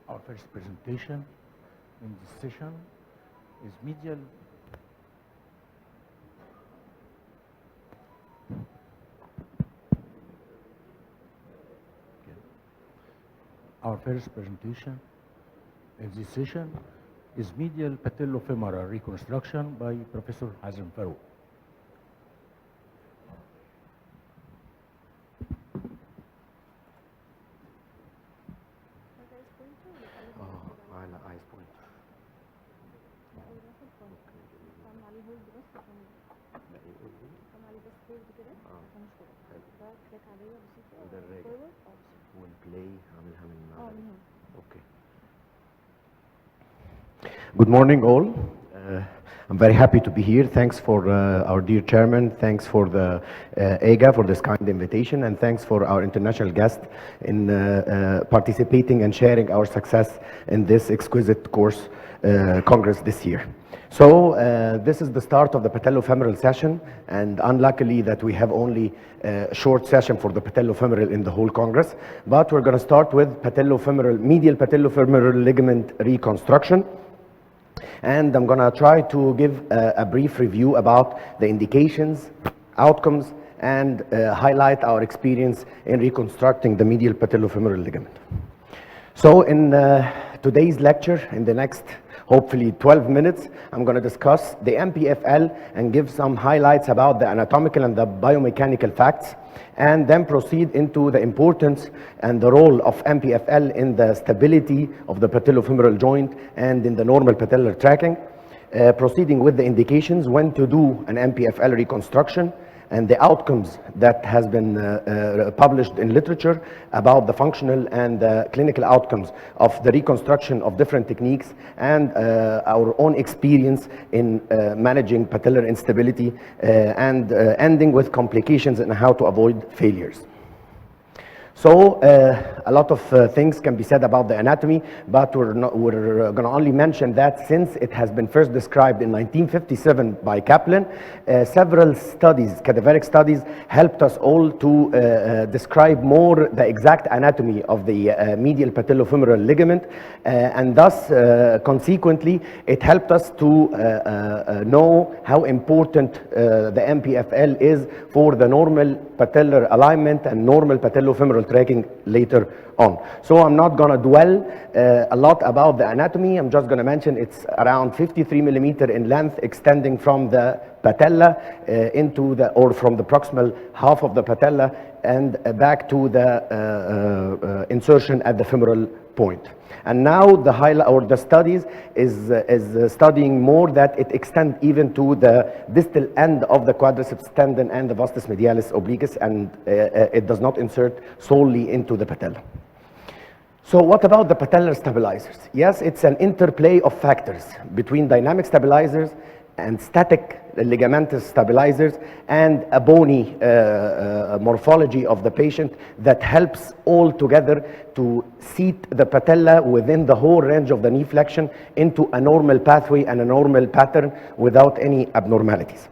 Our first presentation in this session is medial. Our first presentation in this session is medial patellofemoral reconstruction by Professor Hazem Farouk. Good morning, all. I'm very happy to be here. Thanks for our dear chairman. Thanks for the EGAA for this kind invitation, and thanks for our international guest in participating and sharing our success in this exquisite course congress this year. So this is the start of the patellofemoral session, and unluckily that we have only a short session for the patellofemoral in the whole congress, but we're going to start with medial patellofemoral ligament reconstruction. And I'm going to try to give a brief review about the indications, outcomes, and highlight our experience in reconstructing the medial patellofemoral ligament. So in today's lecture, in the next hopefully 12 minutes, I'm going to discuss the Npfl and give some highlights about the anatomical and the biomechanical facts, and then proceed into the importance and the role of Npfl in the stability of the patellofemoral joint and in the normal patellar tracking, proceeding with the indications, when to do an Npfl reconstruction, and the outcomes that has been published in literature about the functional and the clinical outcomes of the reconstruction of different techniques, and our own experience in managing patellar instability, and ending with complications and how to avoid failures. So a lot of things can be said about the anatomy, but we're going to only mention that since it has been first described in 1957 by Kaplan, several studies, cadaveric studies, helped us all to describe more the exact anatomy of the medial patellofemoral ligament, and thus consequently it helped us to know how important the Npfl is for the normal patellar alignment and normal patellofemoral tracking later on. So I'm not going to dwell a lot about the anatomy. I'm just going to mention it's around 53 millimeter in length, extending from the patella from the proximal half of the patella and back to the insertion at the femoral point. And now the highlight or the studies is studying more that it extends even to the distal end of the quadriceps tendon and the vastus medialis obliquus, and it does not insert solely into the patella. So what about the patellar stabilizers? Yes, it's an interplay of factors between dynamic stabilizers and static ligamentous stabilizers and a bony morphology of the patient that helps all together to seat the patella within the whole range of the knee flexion into a normal pathway and a normal pattern without any abnormalities.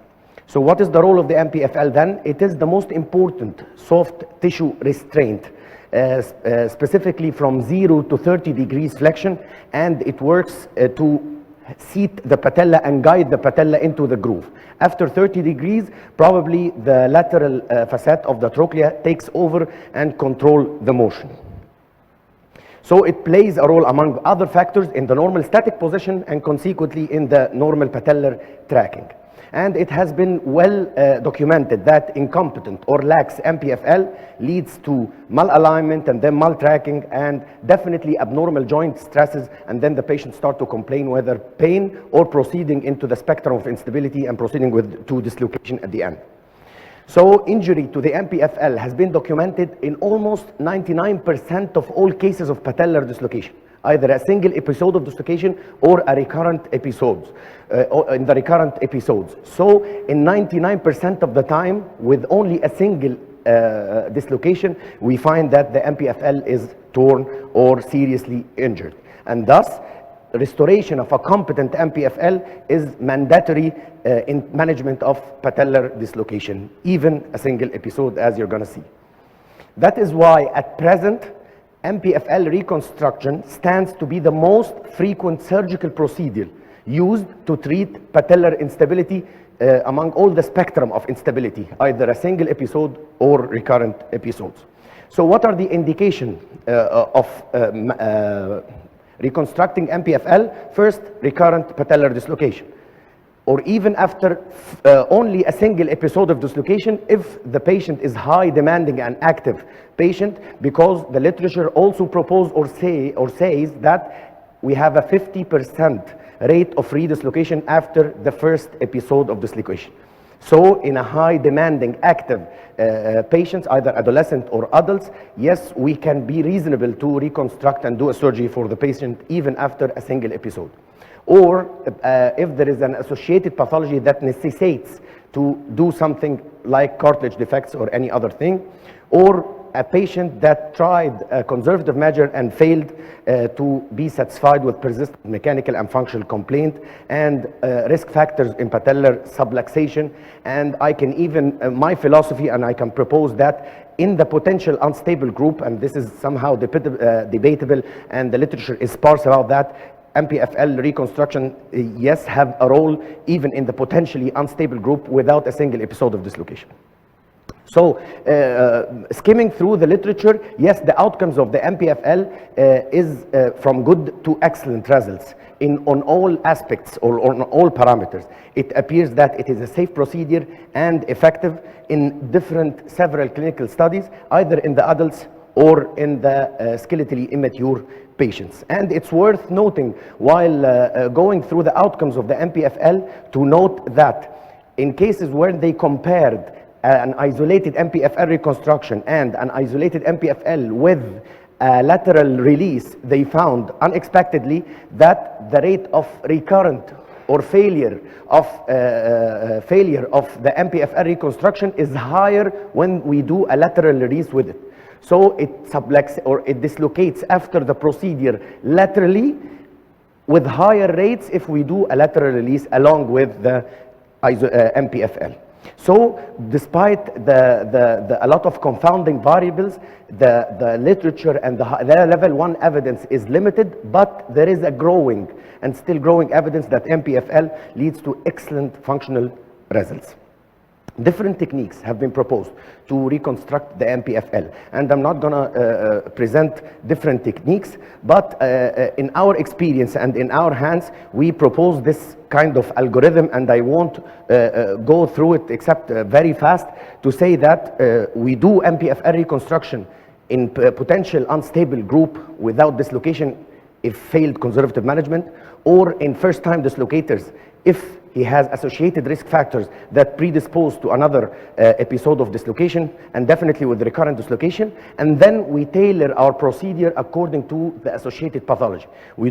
So what is the role of the Npfl then? It is the most important soft tissue restraint, specifically from 0 to 30 degrees flexion, and it works to seat the patella and guide the patella into the groove. After 30 degrees, probably the lateral facet of the trochlea takes over and control the motion. So it plays a role among other factors in the normal static position and consequently in the normal patellar tracking. And it has been well documented that incompetent or lax Npfl leads to malalignment and then maltracking and definitely abnormal joint stresses, and then the patient start to complain whether pain or proceeding into the spectrum of instability and proceeding to dislocation at the end. So injury to the Npfl has been documented in almost 99% of all cases of patellar dislocation, either a single episode of dislocation or a recurrent episodes, in the recurrent episodes. So in 99% of the time, with only a single dislocation, we find that the Npfl is torn or seriously injured. And thus, restoration of a competent Npfl is mandatory in management of patellar dislocation, even a single episode, as you're going to see. That is why at present, Npfl reconstruction stands to be the most frequent surgical procedure used to treat patellar instability among all the spectrum of instability, either a single episode or recurrent episodes. So what are the indications of reconstructing Npfl? First, recurrent patellar dislocation, or even after only a single episode of dislocation if the patient is high demanding and active patient, because the literature also proposes or says that we have a 50% rate of redislocation after the first episode of dislocation. So in a high demanding active patients, either adolescent or adults, yes, we can be reasonable to reconstruct and do a surgery for the patient even after a single episode. Or if there is an associated pathology that necessitates to do something like cartilage defects or any other thing, or a patient that tried a conservative measure and failed to be satisfied with persistent mechanical and functional complaint and risk factors in patellar subluxation. And I can even, my philosophy, and I can propose that in the potential unstable group, and this is somehow debatable and the literature is sparse about that, Npfl reconstruction, yes, have a role even in the potentially unstable group without a single episode of dislocation. So, skimming through the literature, yes, the outcomes of the Npfl is from good to excellent results on all aspects or on all parameters. It appears that it is a safe procedure and effective in several clinical studies, either in the adults or in the skeletally immature patients. And it's worth noting, while going through the outcomes of the Npfl, to note that in cases where they compared an isolated Npfl reconstruction and an isolated Npfl with a lateral release, they found unexpectedly that the rate of recurrent or failure of the Npfl reconstruction is higher when we do a lateral release with it. So it subluxates or it dislocates after the procedure laterally with higher rates if we do a lateral release along with the Npfl. So despite a lot of confounding variables, the literature and the level 1 evidence is limited, but there is a growing and still growing evidence that Npfl leads to excellent functional results. Different techniques have been proposed to reconstruct the Npfl, and I'm not going to present different techniques, but in our experience and in our hands, we propose this kind of algorithm, and I won't go through it except very fast to say that we do Npfl reconstruction in potential unstable group without dislocation if failed conservative management, or in first-time dislocators if he has associated risk factors that predispose to another episode of dislocation, and definitely with recurrent dislocation. And then we tailor our procedure according to the associated pathology. We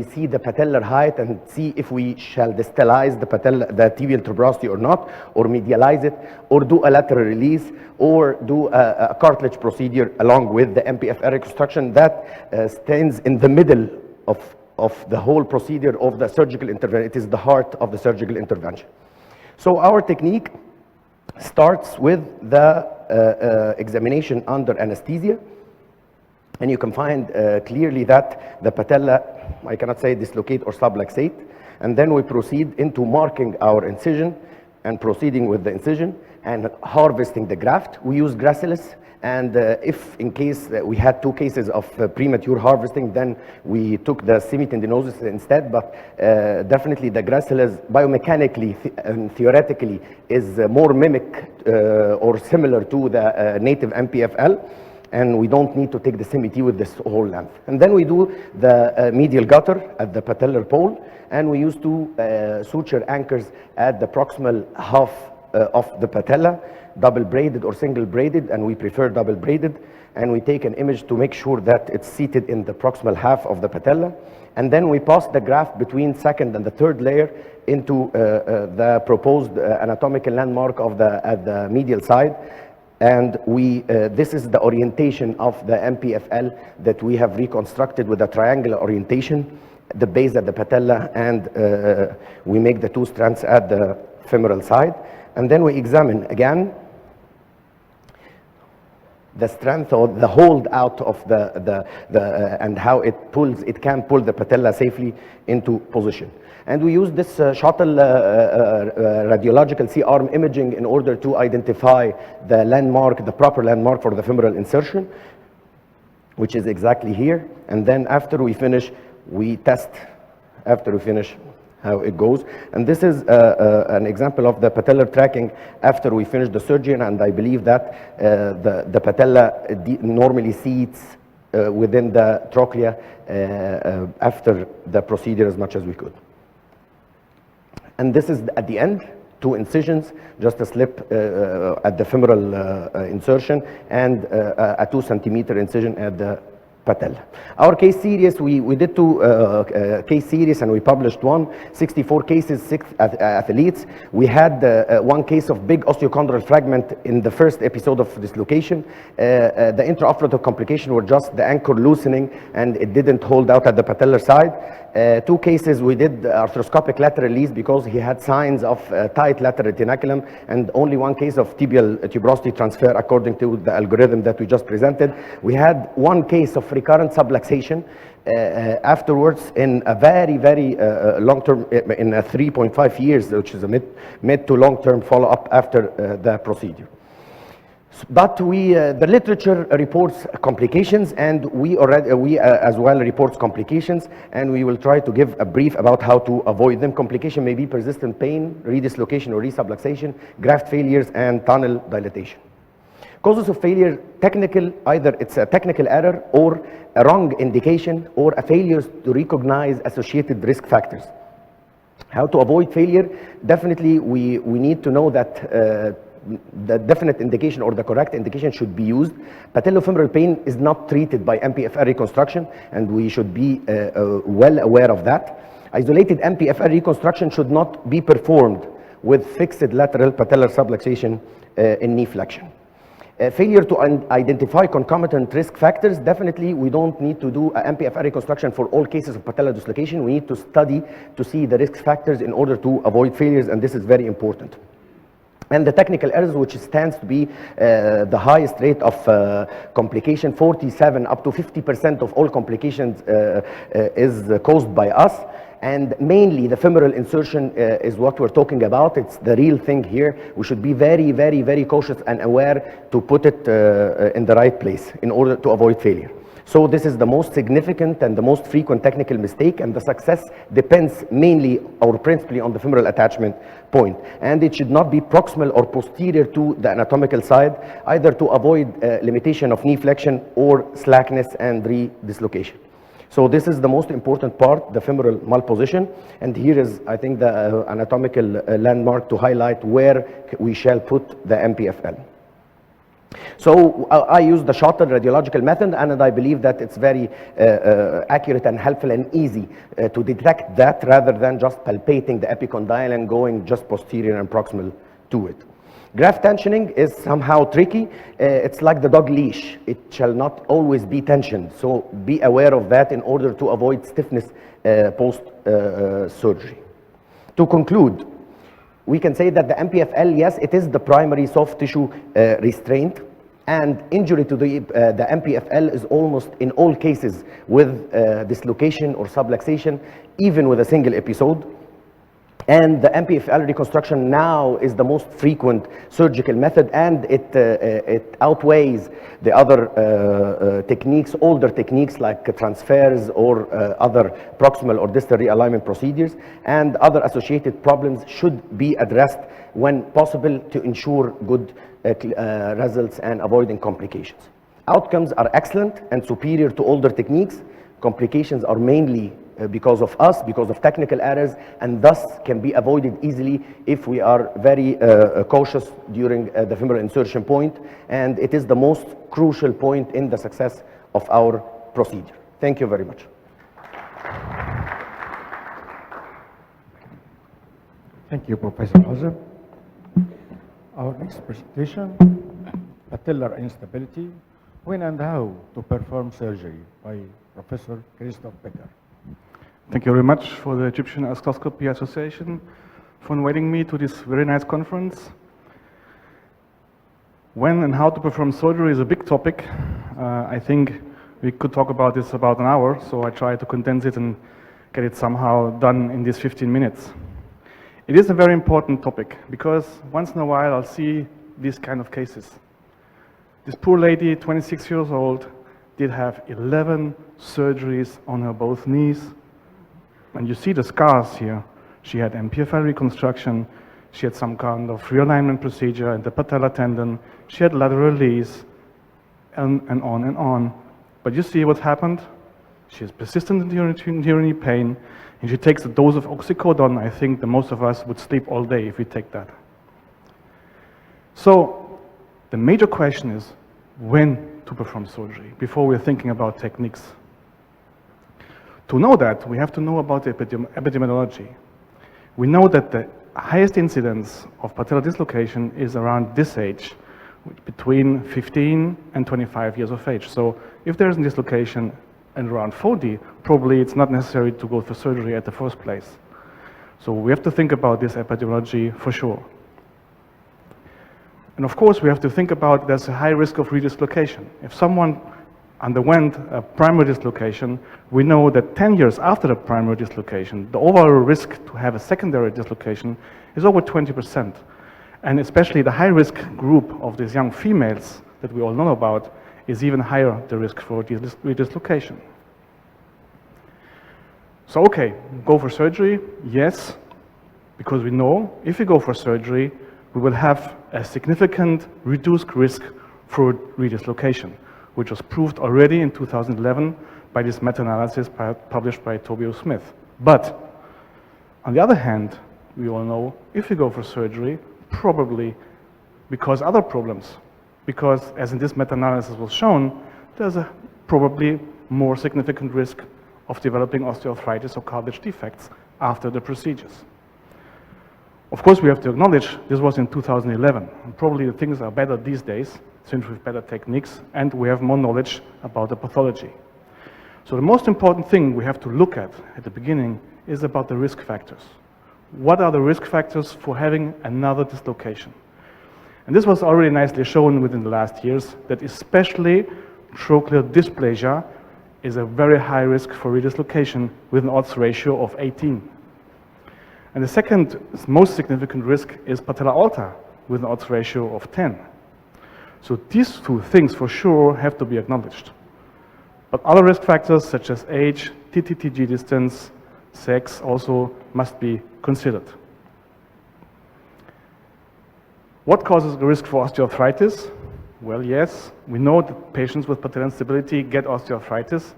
see the patellar height and see if we shall distalize the tibial tuberosity or not, or medialize it, or do a lateral release, or do a cartilage procedure along with the Npfl reconstruction that stands in the middle of the whole procedure of the surgical intervention. It is the heart of the surgical intervention. So our technique starts with the examination under anesthesia, and you can find clearly that the patella, I cannot say dislocate or subluxate, and then we proceed into marking our incision and proceeding with the incision and harvesting the graft. We use gracilis. And if in case we had 2 cases of premature harvesting, then we took the semitendinosus instead, but definitely the gracilis biomechanically and theoretically is more mimic or similar to the native Npfl, and we don't need to take the CMT with this whole length. And then we do the medial gutter at the patellar pole, and we use 2 suture anchors at the proximal half of the patella, double braided or single braided, and we prefer double braided, and we take an image to make sure that it's seated in the proximal half of the patella, and then we pass the graft between second and the third layer into the proposed anatomical landmark of at the medial side, and this is the orientation of the Npfl that we have reconstructed with a triangular orientation, the base at the patella, and we make the 2 strands at the femoral side, and then we examine again the strength or the hold out of and how it can pull the patella safely into position. And we use this shuttle radiological C-arm imaging in order to identify the landmark, the proper landmark for the femoral insertion, which is exactly here. And then after we finish, we test, after we finish, how it goes. And this is an example of the patellar tracking after we finish the surgery, and I believe that the patella normally seats within the trochlea after the procedure as much as we could. And this is at the end, 2 incisions, just a slip at the femoral insertion, and a 2 centimeter incision at the patella. Our case series, we did 2 case series and we published 1, 64 cases, 6 athletes. We had 1 case of big osteochondral fragment in the first episode of dislocation. The intraoperative complication were just the anchor loosening and it didn't hold out at the patellar side. 2 cases we did arthroscopic lateral release because he had signs of tight lateral retinaculum, and only 1 case of tibial tuberosity transfer according to the algorithm that we just presented. We had 1 case of recurrent subluxation afterwards in a very, very long-term, in a 3.5 years, which is a mid to long-term follow-up after the procedure. But the literature reports complications, and we as well reports complications, and we will try to give a brief about how to avoid them. Complication may be persistent pain, redislocation or resubluxation, graft failures, and tunnel dilatation. Causes of failure, technical, either it's a technical error or a wrong indication or a failure to recognize associated risk factors. How to avoid failure? Definitely we need to know that the definite indication or the correct indication should be used. Patellofemoral pain is not treated by Npfl reconstruction, and we should be well aware of that. Isolated Npfl reconstruction should not be performed with fixed lateral patellar subluxation in knee flexion. Failure to identify concomitant risk factors, definitely we don't need to do a Npfl reconstruction for all cases of patellar dislocation. We need to study to see the risk factors in order to avoid failures, and this is very important. And the technical errors, which stands to be the highest rate of complication, 47 up to 50% of all complications is caused by us. And mainly the femoral insertion is what we're talking about. It's the real thing here. We should be very, very, very cautious and aware to put it in the right place in order to avoid failure. So this is the most significant and the most frequent technical mistake, and the success depends mainly or principally on the femoral attachment point. And it should not be proximal or posterior to the anatomical side, either to avoid limitation of knee flexion or slackness and redislocation. So this is the most important part, the femoral malposition. And here is, I think, the anatomical landmark to highlight where we shall put the Npfl. So I use the shorter radiological method, and I believe that it's very accurate and helpful and easy to detect that rather than just palpating the epicondyle and going just posterior and proximal to it. Graft tensioning is somehow tricky. It's like the dog leash. It shall not always be tensioned. So be aware of that in order to avoid stiffness post-surgery. To conclude, we can say that the Npfl, yes, it is the primary soft tissue restraint, and injury to the Npfl is almost in all cases with dislocation or subluxation, even with a single episode. And the Npfl reconstruction now is the most frequent surgical method, and it outweighs the other techniques, older techniques like transfers or other proximal or distal realignment procedures, and other associated problems should be addressed when possible to ensure good results and avoiding complications. Outcomes are excellent and superior to older techniques. Complications are mainly because of us, because of technical errors, and thus can be avoided easily if we are very cautious during the femoral insertion point, and it is the most crucial point in the success of our procedure. Thank you very much. Thank you, Professor Hazem. Our next presentation, patellar instability, when and how to perform surgery, by Professor Christoph Becher. Thank you very much for the Egyptian Arthroscopy Association for inviting me to this very nice conference. When and how to perform surgery is a big topic. I think we could talk about this about an hour, so I try to condense it and get it somehow done in these 15 minutes. It is a very important topic because once in a while I'll see these kind of cases. This poor lady, 26 years old, did have 11 surgeries on her both knees. And you see the scars here. She had Npfl reconstruction, she had some kind of realignment procedure in the patella tendon, she had lateral lease, and on and on. But you see what happened? She has persistent urinary pain, and she takes a dose of oxycodone. I think the most of us would sleep all day if we take that. So the major question is when to perform surgery before we're thinking about techniques. To know that, we have to know about the epidemiology. We know that the highest incidence of patellar dislocation is around this age, between 15 and 25 years of age. So if there's a dislocation and around 40, probably it's not necessary to go for surgery at the first place. So we have to think about this epidemiology for sure. And of course, we have to think about there's a high risk of redislocation. If someone underwent a primary dislocation, we know that 10 years after the primary dislocation, the overall risk to have a secondary dislocation is over 20%. And especially the high-risk group of these young females that we all know about is even higher, the risk for redislocation. So okay, go for surgery, yes, because we know if we go for surgery, we will have a significant reduced risk for redislocation, which was proved already in 2011 by this meta-analysis published by Toby Smith. But on the other hand, we all know if we go for surgery, probably because other problems, because as in this meta-analysis was shown, there's a probably more significant risk of developing osteoarthritis or cartilage defects after the procedures. Of course, we have to acknowledge this was in 2011. And probably the things are better these days, since we have better techniques and we have more knowledge about the pathology. So the most important thing we have to look at the beginning is about the risk factors. What are the risk factors for having another dislocation? And this was already nicely shown within the last years, that especially trochlear dysplasia is a very high risk for redislocation with an odds ratio of 18. And the second most significant risk is patella alta with an odds ratio of 10. So these two things for sure have to be acknowledged. But other risk factors such as age, TTTG distance, sex also must be considered. What causes the risk for osteoarthritis? Well, yes, we know that patients with patellar instability get osteoarthritis,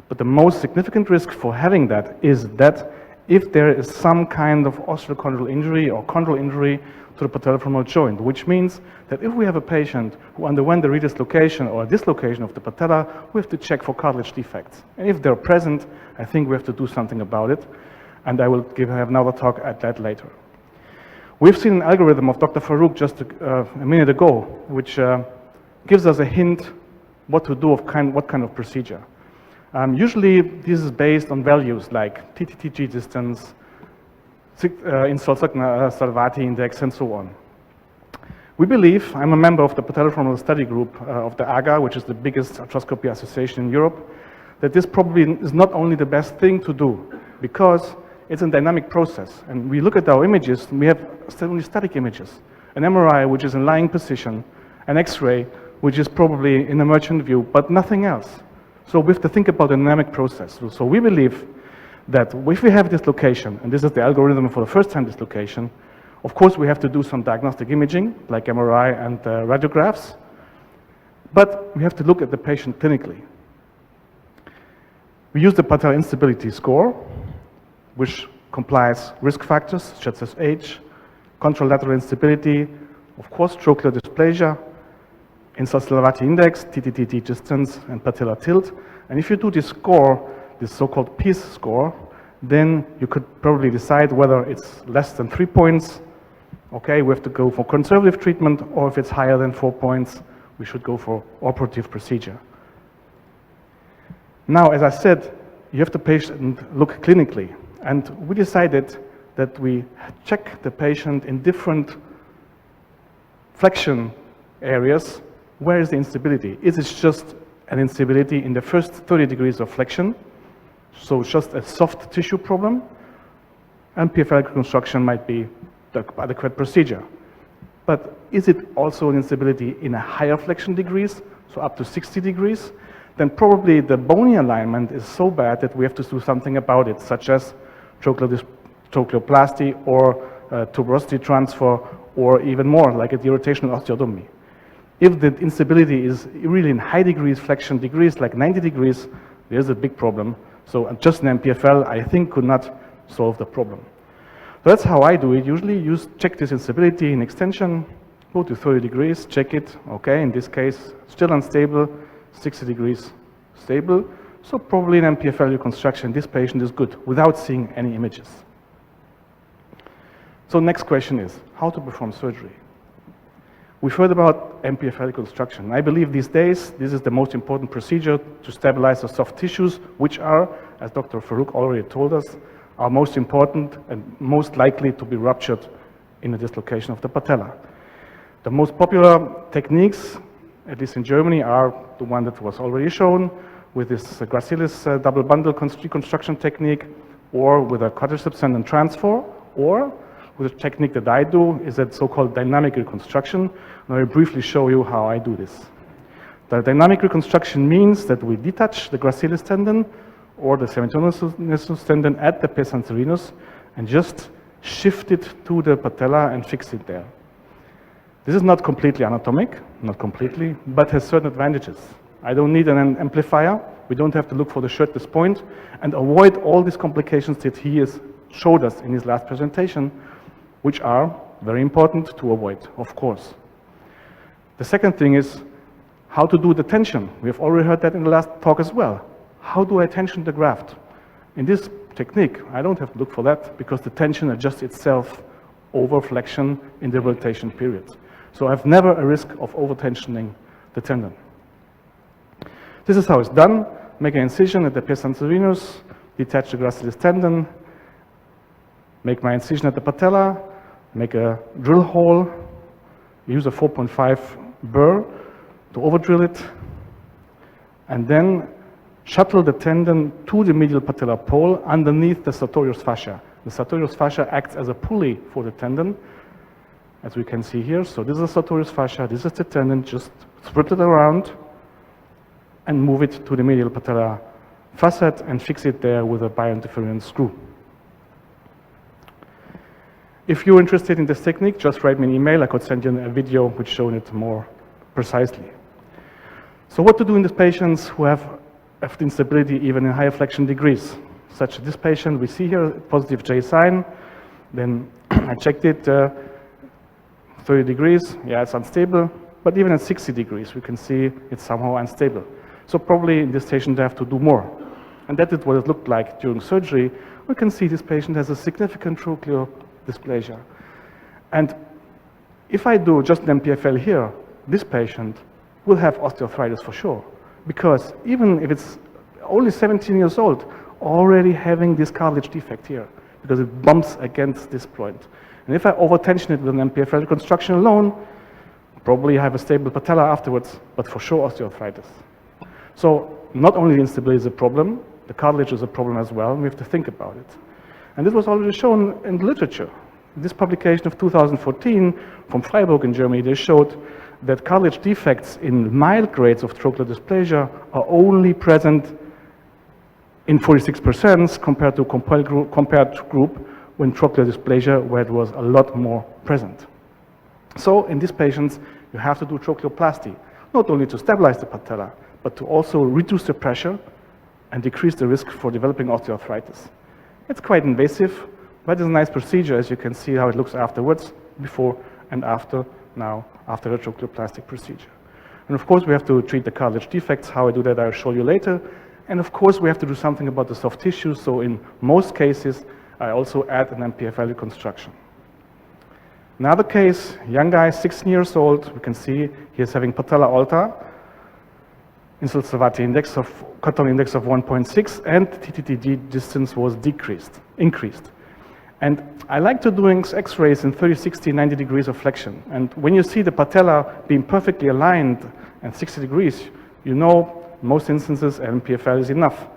but the most significant risk for having that is that if there is some kind of osteochondral injury or chondral injury to the patellofemoral joint, which means that if we have a patient who underwent the redislocation or a dislocation of the patella, we have to check for cartilage defects. And if they're present, I think we have to do something about it. And I will have another talk at that later. We've seen an algorithm of Dr. Farouk just a minute ago, which gives us a hint what to do of what kind of procedure. Usually this is based on values like TTTG distance, Insult-Salvati index, and so on. We believe, I'm a member of the Patellofemoral study group of the EGAA, which is the biggest arthroscopy association in Europe, that this probably is not only the best thing to do, because it's a dynamic process. And we look at our images, and we have only static images. An MRI, which is in lying position, an X-ray, which is probably in emergent view, but nothing else. So we have to think about the dynamic process. So we believe that if we have dislocation, and this is the algorithm for the first-time dislocation, of course we have to do some diagnostic imaging, like MRI and radiographs, but we have to look at the patient clinically. We use the patellar instability score, which complies risk factors such as age, contralateral instability, of course trochlear dysplasia, Insult-Salvati index, TTTG distance, and patellar tilt. And if you do this score, this so-called PEACE score, then you could probably decide whether it's less than 3 points, okay, we have to go for conservative treatment, or if it's higher than 4 points, we should go for operative procedure. Now, as I said, you have the patient look clinically, and we decided that we check the patient in different flexion areas, where is the instability? Is it just an instability in the first 30 degrees of flexion? So just a soft tissue problem? Npfl reconstruction might be the adequate procedure. But is it also an instability in a higher flexion degrees, so up to 60 degrees? Then probably the bony alignment is so bad that we have to do something about it, such as trochleoplasty or tuberosity transfer, or even more, like a derotational osteotomy. If the instability is really in high degrees, flexion degrees, like 90 degrees, there's a big problem. So just an Npfl, I think, could not solve the problem. So that's how I do it. Usually check this instability in extension, go to 30 degrees, check it. Okay, in this case, still unstable, 60 degrees stable. So probably an Npfl reconstruction. This patient is good without seeing any images. So next question is, how to perform surgery? We've heard about Npfl reconstruction. I believe these days, this is the most important procedure to stabilize the soft tissues, which are, as Dr. Farouk already told us, are most important and most likely to be ruptured in the dislocation of the patella. The most popular techniques, at least in Germany, are the one that was already shown with this gracilis double bundle reconstruction technique, or with a quadriceps tendon transfer, or with a technique that I do is that so-called dynamic reconstruction. And I will briefly show you how I do this. The dynamic reconstruction means that we detach the gracilis tendon or the semitoneus tendon at the pes anserinus and just shift it to the patella and fix it there. This is not completely anatomic, not completely, but has certain advantages. I don't need an amplifier. We don't have to look for the shirtless point and avoid all these complications that he has showed us in his last presentation, which are very important to avoid, of course. The second thing is how to do the tension. We have already heard that in the last talk as well. How do I tension the graft? In this technique, I don't have to look for that because the tension adjusts itself over flexion in the rotation period. So I have never a risk of over-tensioning the tendon. This is how it's done. Make an incision at the pes anserinus, detach the gracilis tendon, make my incision at the patella, make a drill hole, use a 4.5 burr to over-drill it, and then shuttle the tendon to the medial patellar pole underneath the sartorius fascia. The sartorius fascia acts as a pulley for the tendon, as we can see here. So this is the sartorius fascia, this is the tendon, just spread it around and move it to the medial patellar facet and fix it there with a biointerference screw. If you're interested in this technique, just write me an email. I could send you a video which shows it more precisely. So what to do in these patients who have instability even in higher flexion degrees? Such as this patient, we see here positive J sign. Then I checked it, 30 degrees, yeah, it's unstable. But even at 60 degrees, we can see it's somehow unstable. So probably in this patient, they have to do more. And that is what it looked like during surgery. We can see this patient has a significant trochlear dysplasia. And if I do just an Npfl here, this patient will have osteoarthritis for sure. Because even if it's only 17 years old, already having this cartilage defect here, because it bumps against this point. And if I over-tension it with an Npfl reconstruction alone, probably I have a stable patella afterwards, but for sure osteoarthritis. So not only the instability is a problem, the cartilage is a problem as well, and we have to think about it. And this was already shown in the literature. This publication of 2014 from Freiburg in Germany, they showed that cartilage defects in mild grades of trochlear dysplasia are only present in 46% compared to compared group when trochlear dysplasia, where it was a lot more present. So in these patients, you have to do trochleoplasty, not only to stabilize the patella, but to also reduce the pressure and decrease the risk for developing osteoarthritis. It's quite invasive, but it's a nice procedure, as you can see how it looks afterwards, before and after, now, after a trochleoplastic procedure. And of course, we have to treat the cartilage defects. How I do that, I'll show you later. And of course, we have to do something about the soft tissue. So in most cases, I also add an Npfl reconstruction. Another case, young guy, 16 years old. We can see he is having patella alta, Insel-Savati index of Cotton index of 1.6, and TTTD distance was increased. And I like to do x-rays in 30, 60, 90 degrees of flexion. And when you see the patella being perfectly aligned and 60 degrees, you know in most instances Npfl is enough.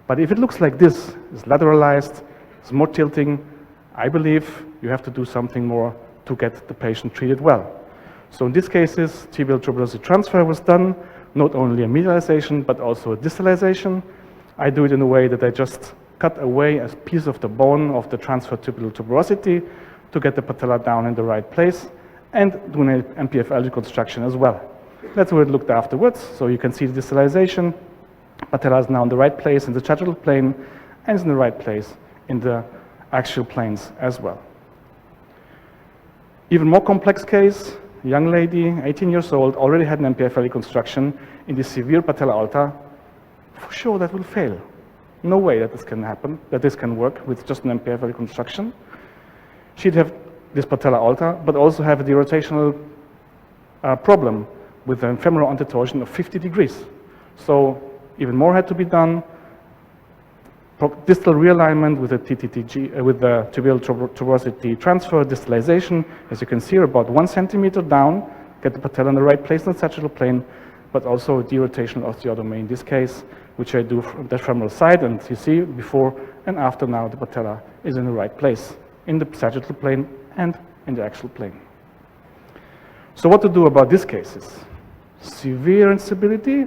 But if it looks like this, it's lateralized, it's more tilting, I believe you have to do something more to get the patient treated well. So in these cases, tibial tuberosity transfer was done, not only a medialization, but also a distalization. I do it in a way that I just cut away a piece of the bone of the transferred tibial tuberosity to get the patella down in the right place, and do an Npfl reconstruction as well. That's what it looked afterwards. So you can see the distalization. Patella is now in the right place in the sagittal plane, and is in the right place in the axial planes as well. Even more complex case, young lady, 18 years old, already had an Npfl reconstruction in the severe patella alta. For sure that will fail. No way that this can happen, that this can work with just an Npfl reconstruction. She'd have this patella alta, but also have the rotational problem with a femoral antetorsion of 50 degrees. So even more had to be done. Distal realignment with the TTTG, with the tibial tuberosity transfer, distalization, as you can see, about 1 centimeter down, get the patella in the right place in the sagittal plane, but also derotational osteotomy in this case, which I do from the femoral side, and you see before and after now the patella is in the right place, in the sagittal plane and in the axial plane. So what to do about these cases? Severe instability,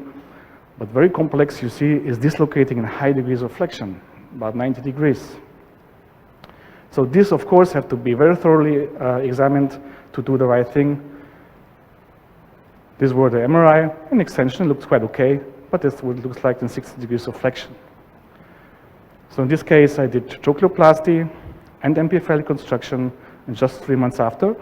but very complex, you see, is dislocating in high degrees of flexion, about 90 degrees. So this, of course, have to be very thoroughly examined to do the right thing. These were the MRI. In extension, it looks quite okay, but this is what it looks like in 60 degrees of flexion. So in this case, I did trochleoplasty and Npfl reconstruction, and just 3 months after,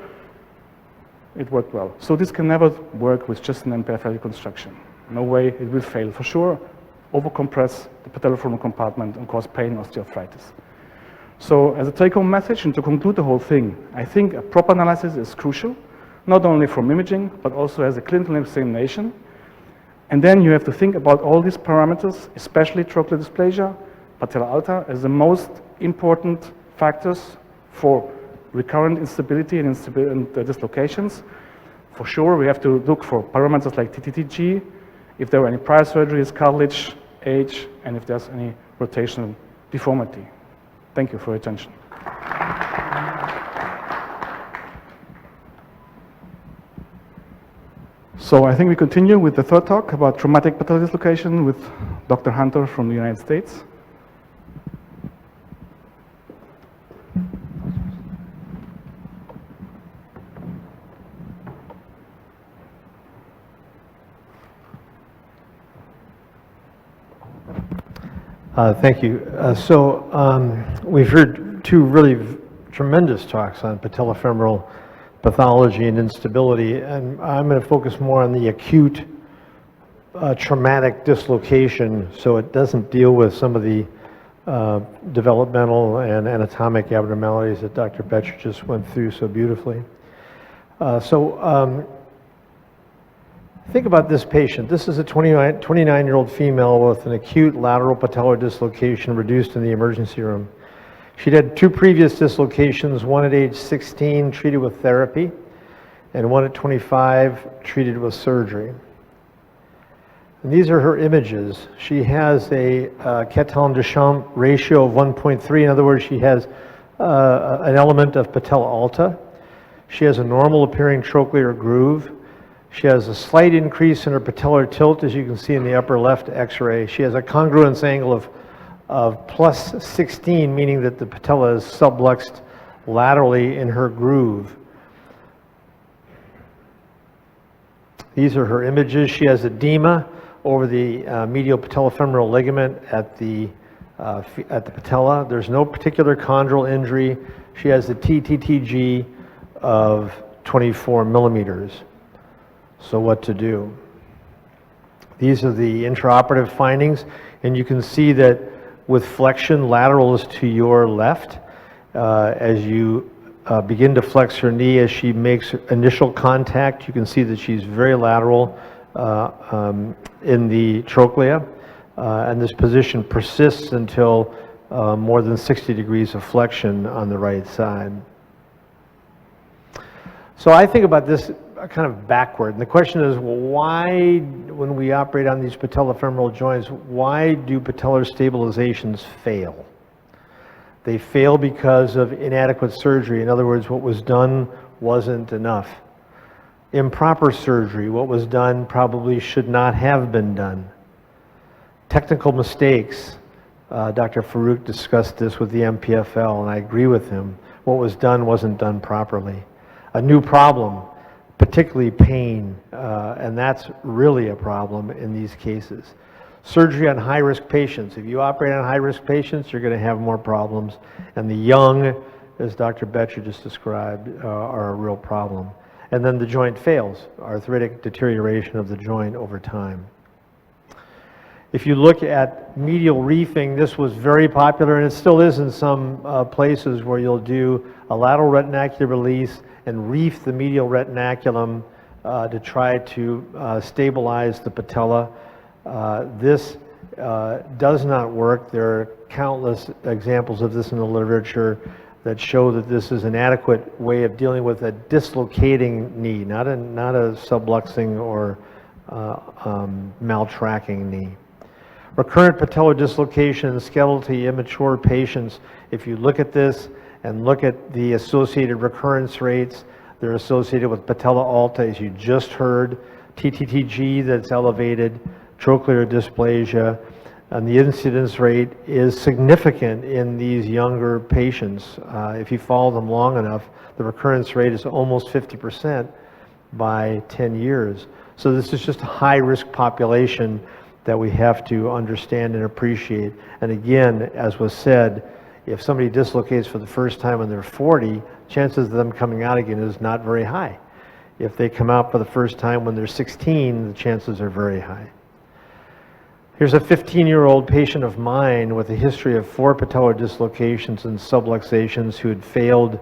it worked well. So this can never work with just an Npfl reconstruction. No way, it will fail for sure, overcompress the patellofemoral compartment and cause pain and osteoarthritis. So as a take-home message, and to conclude the whole thing, I think a proper analysis is crucial, not only from imaging, but also as a clinical examination. And then you have to think about all these parameters, especially trochlear dysplasia, patella alta, as the most important factors for recurrent instability and dislocations. For sure, we have to look for parameters like TTTG, if there were any prior surgeries, cartilage, age, and if there's any rotational deformity. Thank you for your attention. So I think we continue with the third talk about traumatic patella dislocation with Dr. Hunter from the United States. Thank you. We've heard two really tremendous talks on patellofemoral pathology and instability, and I'm going to focus more on the acute traumatic dislocation, so it doesn't deal with some of the developmental and anatomic abnormalities that Dr. Becher just went through so beautifully. Think about this patient. This is a 29-year-old female with an acute lateral patellar dislocation reduced in the emergency room. She'd had 2 previous dislocations, one at age 16 treated with therapy, and one at 25 treated with surgery. And these are her images. She has a Catalan-Duchamp ratio of 1.3. In other words, she has an element of patella alta. She has a normal appearing trochlear groove. She has a slight increase in her patellar tilt, as you can see in the upper left x-ray. She has a congruence angle of plus 16, meaning that the patella is subluxed laterally in her groove. These are her images. She has edema over the medial patellofemoral ligament at the patella. There's no particular chondral injury. She has a TTTG of 24 millimeters. So what to do? These are the intraoperative findings, and you can see that with flexion, lateral is to your left. As you begin to flex her knee, as she makes initial contact, you can see that she's very lateral in the trochlea, and this position persists until more than 60 degrees of flexion on the right side. So I think about this kind of backward. And the question is, well, why, when we operate on these patellofemoral joints, why do patellar stabilizations fail? They fail because of inadequate surgery. In other words, what was done wasn't enough. Improper surgery, what was done probably should not have been done. Technical mistakes. Dr. Farouk discussed this with the Npfl, and I agree with him. What was done wasn't done properly. A new problem, particularly pain, and that's really a problem in these cases. Surgery on high-risk patients. If you operate on high-risk patients, you're going to have more problems. And the young, as Dr. Becher just described, are a real problem. And then the joint fails, arthritic deterioration of the joint over time. If you look at medial reefing, this was very popular, and it still is in some places where you'll do a lateral retinacular release and reef the medial retinaculum to try to stabilize the patella. This does not work. There are countless examples of this in the literature that show that this is an adequate way of dealing with a dislocating knee, not a subluxing or maltracking knee. Recurrent patellar dislocation in skeletally immature patients, if you look at this and look at the associated recurrence rates, they're associated with patella alta, as you just heard, TTTG that's elevated, trochlear dysplasia, and the incidence rate is significant in these younger patients. If you follow them long enough, the recurrence rate is almost 50% by 10 years. So this is just a high-risk population that we have to understand and appreciate. And again, as was said, if somebody dislocates for the first time when they're 40, chances of them coming out again is not very high. If they come out for the first time when they're 16, the chances are very high. Here's a 15-year-old patient of mine with a history of 4 patellar dislocations and subluxations who had failed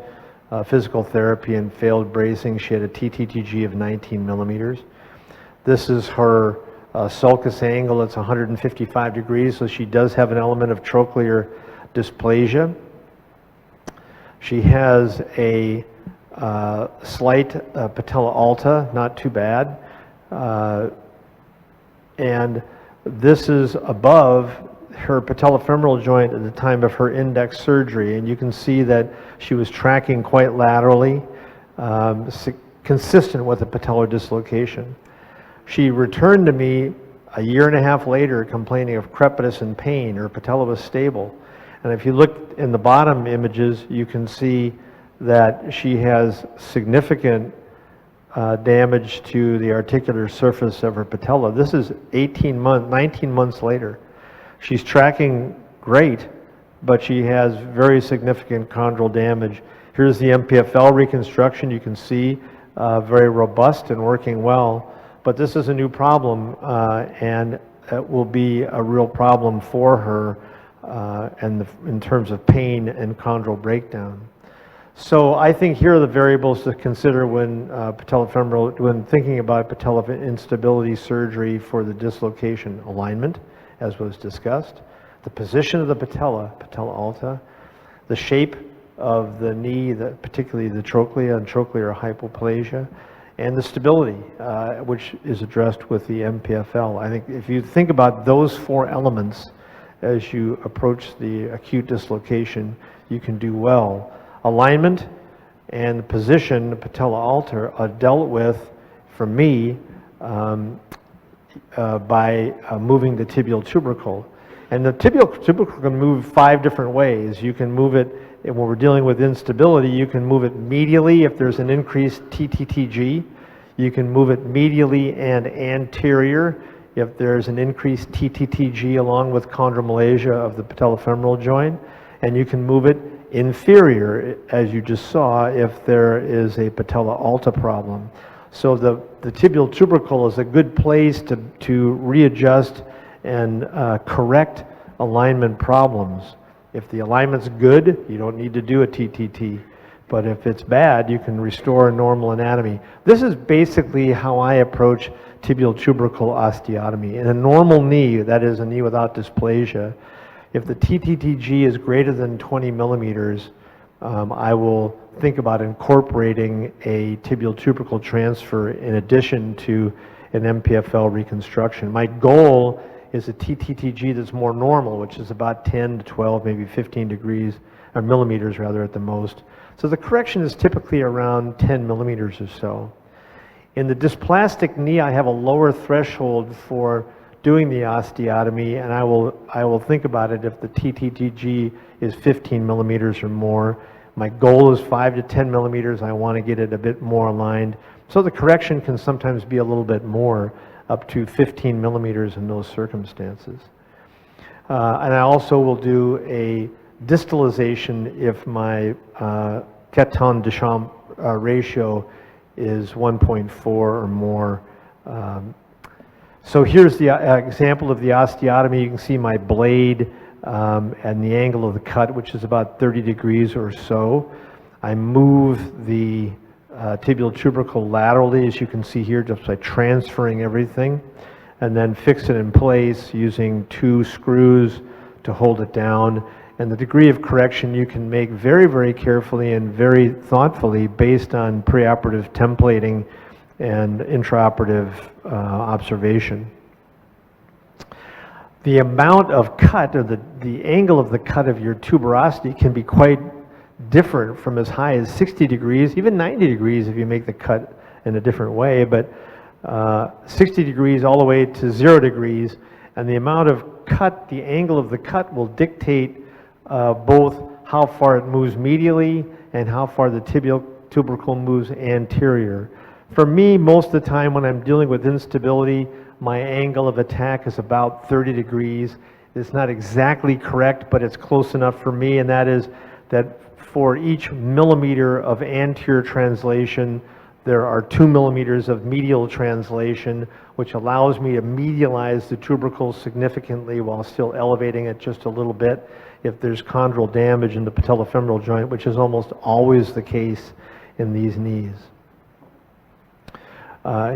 physical therapy and failed bracing. She had a TTTG of 19 millimeters. This is her sulcus angle. It's 155 degrees, so she does have an element of trochlear dysplasia. She has a slight patella alta, not too bad. And this is above her patellofemoral joint at the time of her index surgery, and you can see that she was tracking quite laterally, consistent with a patellar dislocation. She returned to me a year and a half later complaining of crepitus and pain. Her patella was stable. And if you look in the bottom images, you can see that she has significant damage to the articular surface of her patella. This is 19 months later. She's tracking great, but she has very significant chondral damage. Here's the Npfl reconstruction. You can see very robust and working well, but this is a new problem, and it will be a real problem for her in terms of pain and chondral breakdown. So I think here are the variables to consider when when thinking about patella instability surgery for the dislocation: alignment, as was discussed, the position of the patella alta, the shape of the knee, particularly the trochlea and trochlear hypoplasia, and the stability, which is addressed with the Npfl. I think if you think about those 4 elements as you approach the acute dislocation, you can do well. Alignment and the position, the patella alta, are dealt with, for me, by moving the tibial tubercle. And the tibial tubercle can move 5 different ways. You can move it, and when we're dealing with instability, you can move it medially if there's an increased TTTG. You can move it medially and anterior if there's an increased TTTG along with chondromalacia of the patellofemoral joint. And you can move it inferior, as you just saw, if there is a patella alta problem. So the tibial tubercle is a good place to readjust and correct alignment problems. If the alignment's good, you don't need to do a TTT. But if it's bad, you can restore normal anatomy. This is basically how I approach tibial tubercle osteotomy. In a normal knee, that is a knee without dysplasia, If the TTTG is greater than 20 millimeters, I will think about incorporating a tibial tubercle transfer in addition to an Npfl reconstruction. My goal is a TTTG that's more normal, which is about 10 to 12, maybe 15 degrees, or millimeters rather at the most. So the correction is typically around 10 millimeters or so. In the dysplastic knee, I have a lower threshold for doing the osteotomy, and I will think about it if the TTTG is 15 millimeters or more. My goal is 5 to 10 millimeters. I want to get it a bit more aligned. So the correction can sometimes be a little bit more, up to 15 millimeters in those circumstances. And I also will do a distalization if my Caton-Deschamps ratio is 1.4 or more. So here's the example of the osteotomy. You can see my blade and the angle of the cut, which is about 30 degrees or so. I move the tibial tubercle laterally, as you can see here, just by transferring everything, and then fix it in place using 2 screws to hold it down. And the degree of correction you can make very, very carefully and very thoughtfully based on preoperative templating and intraoperative observation. The amount of cut, or the angle of the cut of your tuberosity, can be quite different, from as high as 60 degrees, even 90 degrees if you make the cut in a different way, but 60 degrees all the way to 0 degrees, and the amount of cut, the angle of the cut will dictate both how far it moves medially and how far the tibial tubercle moves anterior. For me, most of the time when I'm dealing with instability, my angle of attack is about 30 degrees. It's not exactly correct, but it's close enough for me, and that is that for each millimeter of anterior translation, there are 2 millimeters of medial translation, which allows me to medialize the tubercle significantly while still elevating it just a little bit if there's chondral damage in the patellofemoral joint, which is almost always the case in these knees.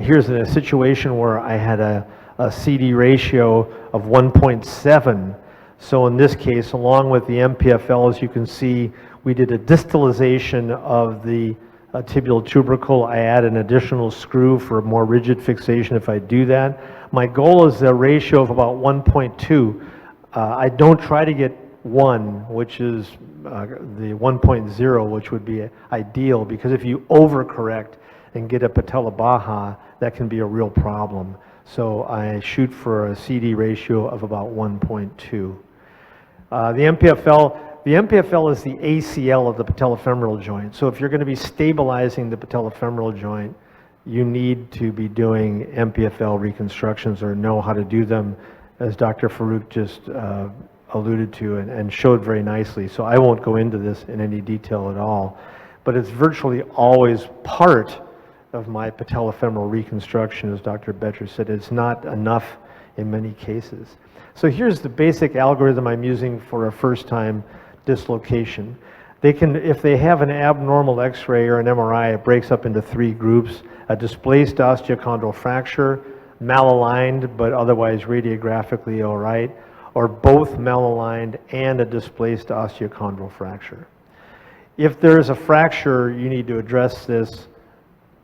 Here's a situation where I had a CD ratio of 1.7. So in this case, along with the Npfl, as you can see, we did a distalization of the tibial tubercle. I add an additional screw for a more rigid fixation if I do that. My goal is a ratio of about 1.2. I don't try to get 1, which is the 1.0, which would be ideal, because if you overcorrect and get a patella baja, that can be a real problem. So I shoot for a CD ratio of about 1.2. The Npfl is the ACL of the patellofemoral joint. So if you're going to be stabilizing the patellofemoral joint, you need to be doing Npfl reconstructions or know how to do them, as Dr. Farouk just alluded to and showed very nicely. So I won't go into this in any detail at all, but it's virtually always part of my patellofemoral reconstruction, as Dr. Becher said. It's not enough in many cases. So here's the basic algorithm I'm using for a first-time dislocation. They can, if they have an abnormal X-ray or an MRI, it breaks up into 3 groups: a displaced osteochondral fracture, malaligned but otherwise radiographically all right, or both malaligned and a displaced osteochondral fracture. If there is a fracture, you need to address this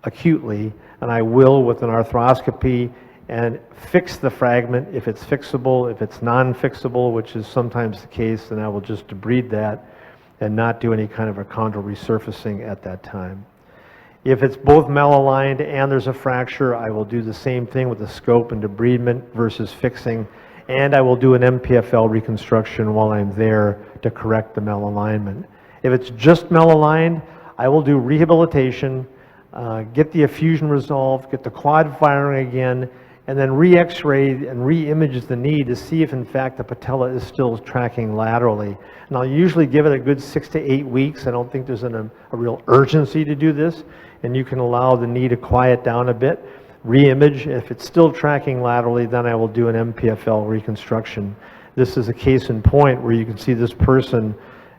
acutely, and I will with an arthroscopy, and fix the fragment if it's fixable. If it's non-fixable, which is sometimes the case, then I will just debride that and not do any kind of a chondral resurfacing at that time. If it's both malaligned and there's a fracture, I will do the same thing with the scope and debridement versus fixing, and I will do an Npfl reconstruction while I'm there to correct the malalignment. If it's just malaligned, I will do rehabilitation, get the effusion resolved, get the quad firing again, and then re-x-ray and re-image the knee to see if in fact the patella is still tracking laterally. And I'll usually give it a good 6 to 8 weeks. I don't think there's a real urgency to do this, and you can allow the knee to quiet down a bit. Re-image, if it's still tracking laterally, then I will do an Npfl reconstruction. This is a case in point where you can see this person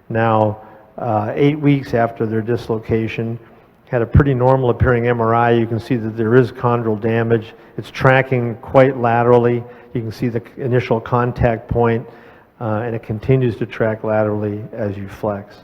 now 8 weeks after their dislocation, had a pretty normal appearing MRI. You can see that there is chondral damage. It's tracking quite laterally. You can see the initial contact point and it continues to track laterally as you flex.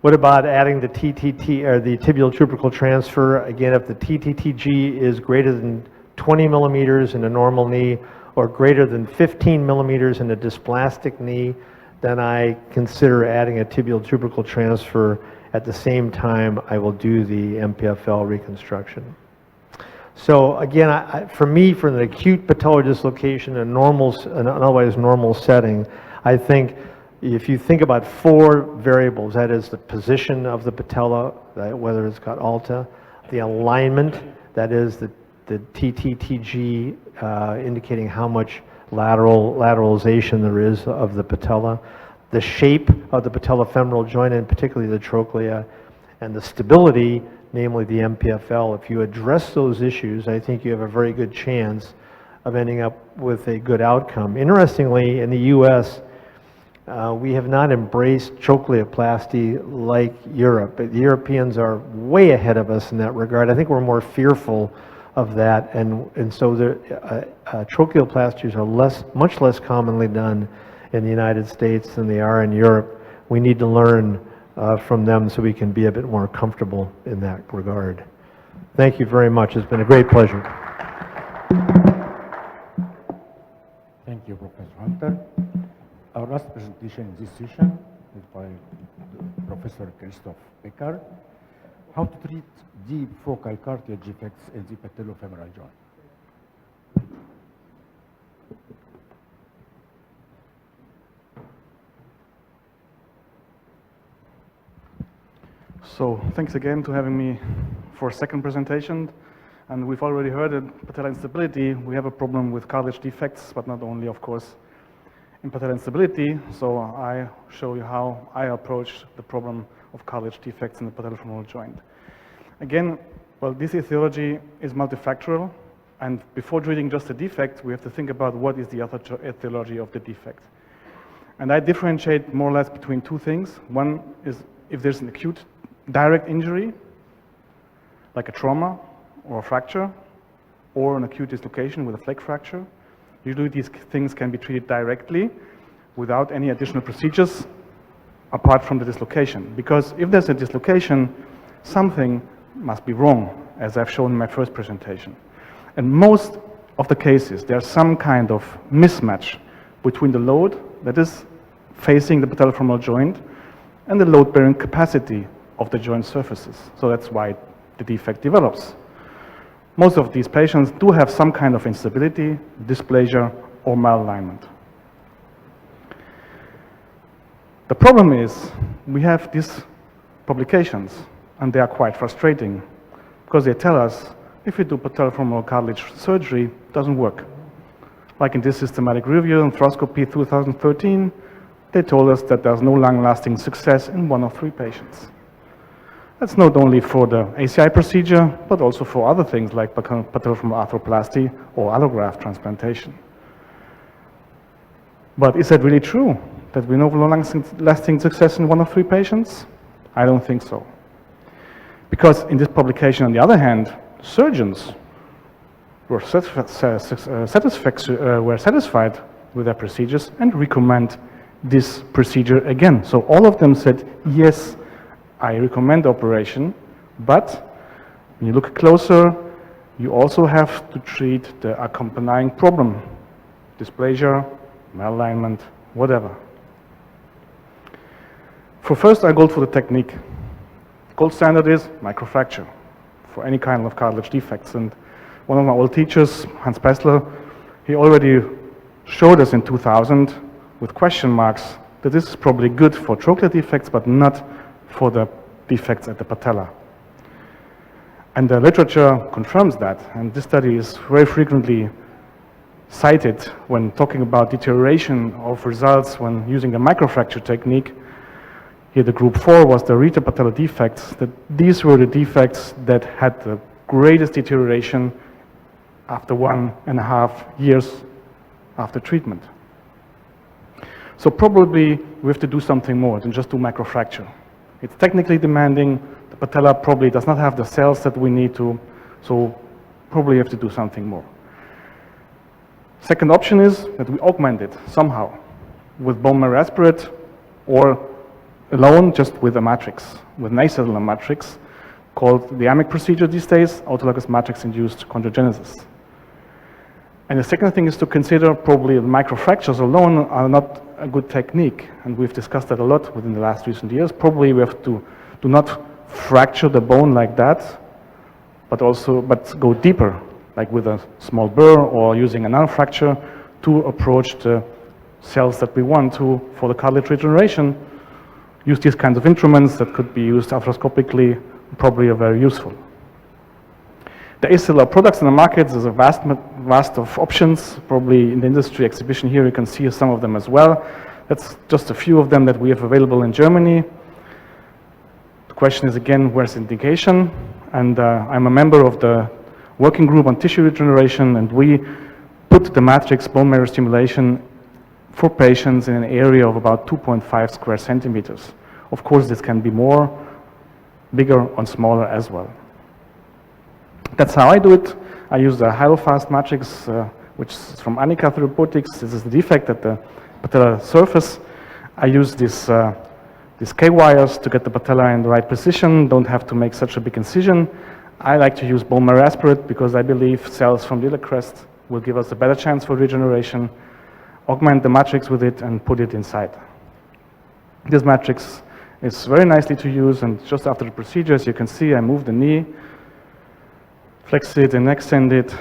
What about adding the TTT, or the tibial tubercle transfer? Again, if the TTTG is greater than 20 millimeters in a normal knee, or greater than 15 millimeters in a dysplastic knee, then I consider adding a tibial tubercle transfer. At the same time, I will do the Npfl reconstruction. So again, for me, for an acute patellar dislocation, an otherwise normal setting, I think if you think about 4 variables, that is the position of the patella, whether it's got alta, the alignment, that is the TTTG indicating how much lateralization there is of the patella, the shape of the patellofemoral joint, and particularly the trochlea, and the stability, namely the Npfl. If you address those issues, I think you have a very good chance of ending up with a good outcome. Interestingly, in the US, we have not embraced trochleoplasty like Europe. The Europeans are way ahead of us in that regard. I think we're more fearful of that, and so trochleoplasties are much less commonly done in the United States than they are in Europe. We need to learn from them so we can be a bit more comfortable in that regard. Thank you very much. It's been a great pleasure. Thank you, Professor Hunter. Our last presentation in this session is by Professor Christoph Becher, how to treat deep focal cartilage defects in the patellofemoral joint. So thanks again to having me for a second presentation. And we've already heard that patellar instability, we have a problem with cartilage defects, but not only, of course, in patellar instability. So I show you how I approach the problem of cartilage defects in the patellofemoral joint. Again, well, this etiology is multifactorial, and before treating just a defect, we have to think about what is the etiology of the defect. And I differentiate more or less between 2 things. One is if there's an acute direct injury, like a trauma or a fracture, or an acute dislocation with a flex fracture. Usually these things can be treated directly without any additional procedures apart from the dislocation. Because if there's a dislocation, something must be wrong, as I've shown in my first presentation. In most of the cases, there's some kind of mismatch between the load that is facing the patellofemoral joint and the load-bearing capacity of the joint surfaces. So that's why the defect develops. Most of these patients do have some kind of instability, dysplasia, or malalignment. The problem is we have these publications, and they are quite frustrating because they tell us if you do patellofemoral cartilage surgery, it doesn't work. Like in this systematic review, Arthroscopy 2013, they told us that there's no long-lasting success in 1 of 3 patients. That's not only for the ACI procedure, but also for other things like patellofemoral arthroplasty or allograft transplantation. But is that really true, that we know long-lasting success in 1 of 3 patients? I don't think so. Because in this publication, on the other hand, surgeons were satisfied with their procedures and recommend this procedure again. So all of them said, yes, I recommend operation, but when you look closer, you also have to treat the accompanying problem, dysplasia, malalignment, whatever. First, I go for the technique. The gold standard is microfracture for any kind of cartilage defects. And one of my old teachers, Hans Pessler, he already showed us in 2000 with question marks that this is probably good for trochlear defects, but not for the defects at the patella. And the literature confirms that, and this study is very frequently cited when talking about deterioration of results when using the microfracture technique. Here the group 4 was the retropatellar defects, that these were the defects that had the greatest deterioration after 1.5 years after treatment. So probably we have to do something more than just do microfracture. It's technically demanding. The patella probably does not have the cells that we need to, so probably have to do something more. Second option is that we augment it somehow. with bone marrow aspirate or alone just with a matrix, with an acellular matrix called the AMIC procedure these days, autologous matrix-induced chondrogenesis. And the second thing is to consider probably microfractures alone are not a good technique, and we've discussed that a lot within the last recent years. Probably we have to do not fracture the bone like that, but go deeper, like with a small burr or using a nanofracture to approach the cells that we want to for the cartilage regeneration. Use these kinds of instruments that could be used arthroscopically, probably are very useful. The acellular products in the market, there's a vast of options. Probably in the industry exhibition here, you can see some of them as well. That's just a few of them that we have available in Germany. The question is again, where's the indication? And I'm a member of the working group on tissue regeneration, and we put the matrix bone marrow stimulation for patients in an area of about 2.5 square centimeters. Of course, this can be more, bigger or smaller as well. That's how I do it. I use the Hyalofast matrix, which is from Anika Therapeutics. This is the defect at the patellar surface. I use these K-wires to get the patella in the right position, don't have to make such a big incision. I like to use bone marrow aspirate because I believe cells from the iliac crest will give us a better chance for regeneration, augment the matrix with it and put it inside. This matrix is very nicely to use, and just after the procedure, as you can see, I move the knee, flex it and extend it,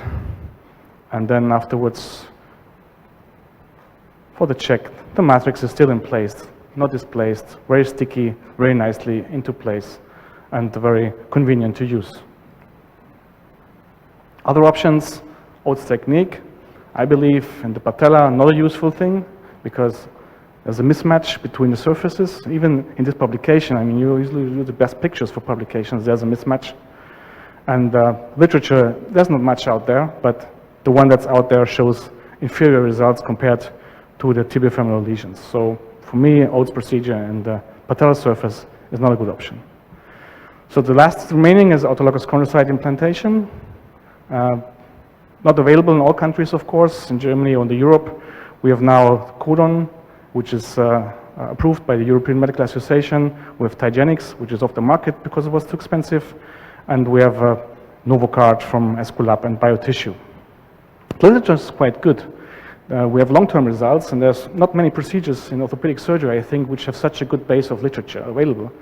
and then afterwards, for the check, the matrix is still in place, not displaced, very sticky, very nicely into place, and very convenient to use. Other options, Oates technique. I believe in the patella, not a useful thing, because there's a mismatch between the surfaces. Even in this publication, I mean, you usually do the best pictures for publications, there's a mismatch. And literature, there's not much out there, but the one that's out there shows inferior results compared to the tibial lesions. So for me, Oates procedure and the patellar surface is not a good option. So the last remaining is autologous chondrocyte implantation. Not available in all countries, of course. In Germany or in Europe, we have now Codon, which is approved by the European Medical Association. We have Tygenix, which is off the market because it was too expensive. And we have Novocard from Esculap and BioTissue. The literature is quite good. We have long-term results, and there's not many procedures in orthopedic surgery, I think, which have such a good base of literature available.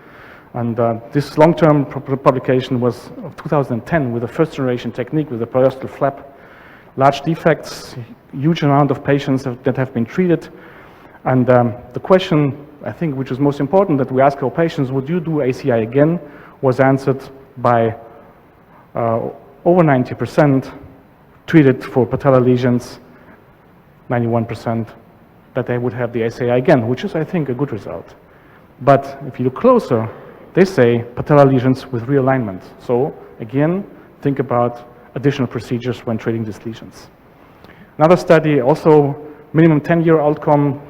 And this long-term publication was of 2010 with the first generation technique with the periostral flap. Large defects, huge amount of patients that have been treated. And the question, I think, which is most important that we ask our patients, would you do ACI again, was answered by over 90% treated for patellar lesions, 91% that they would have the ACI again, which is, I think, a good result. But if you look closer, they say patellar lesions with realignment. So again, think about additional procedures when treating these lesions. Another study, also minimum 10-year outcome,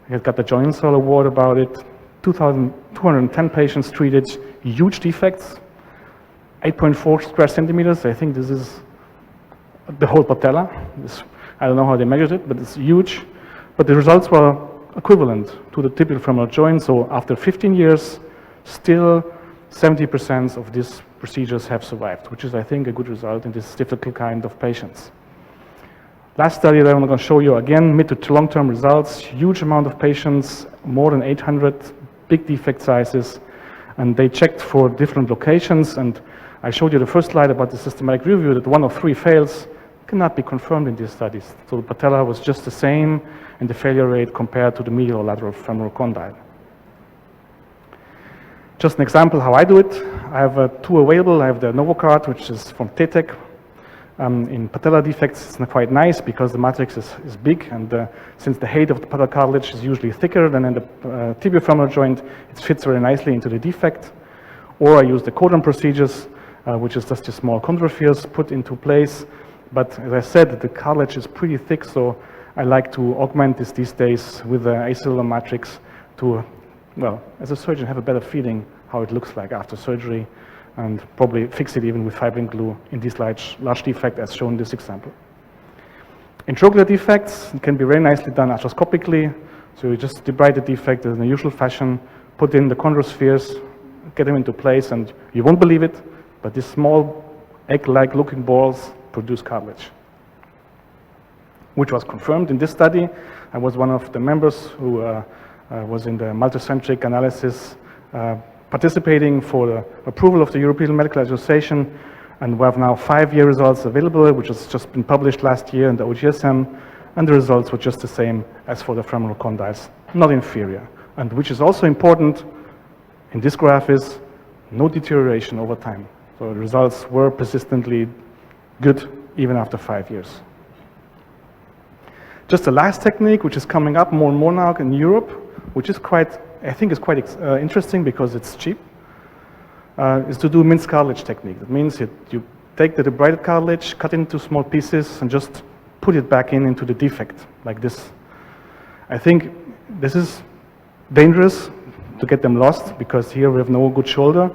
it got the Joint Cell Award about it, 210 patients treated, huge defects, 8.4 square centimeters. I think this is the whole patella. I don't know how they measured it, but it's huge. But the results were equivalent to the tibial femoral joint. So after 15 years, still 70% of these procedures have survived, which is, I think, a good result in this difficult kind of patients. Last study that I'm going to show you again, mid to long-term results, huge amount of patients, more than 800, big defect sizes, and they checked for different locations, and I showed you the first slide about the systematic review that 1 of 3 fails cannot be confirmed in these studies. So the patella was just the same in the failure rate compared to the medial or lateral femoral condyle. Just an example how I do it. I have 2 available. I have the Novocard, which is from TETEC. In patellar defects, it's not quite nice because the matrix is big, and since the height of the patellar cartilage is usually thicker than in the tibiofemoral joint, it fits very nicely into the defect. Or I use the Codon procedures, which is just a small chondrophiles put into place. But as I said, the cartilage is pretty thick, so I like to augment this these days with the acellular matrix to, well, as a surgeon, have a better feeling how it looks like after surgery, and probably fix it even with fibrin glue in this large defect as shown in this example. In trochlear defects, it can be very nicely done arthroscopically. So you just debride the defect in the usual fashion, put in the chondrospheres, get them into place, and you won't believe it, but these small egg-like looking balls produce cartilage, which was confirmed in this study. I was one of the members who was in the multicentric analysis participating for the approval of the European Medical Association, and we have now 5-year results available, which has just been published last year in the OGSM, and the results were just the same as for the femoral condyles, not inferior. And which is also important in this graph is no deterioration over time. So the results were persistently good even after 5 years. Just the last technique, which is coming up more and more now in Europe, which is quite, I think is quite interesting because it's cheap, is to do minced cartilage technique. That means you take the debrided cartilage, cut into small pieces, and just put it back into the defect, like this. I think this is dangerous to get them lost, because here we have no good shoulder.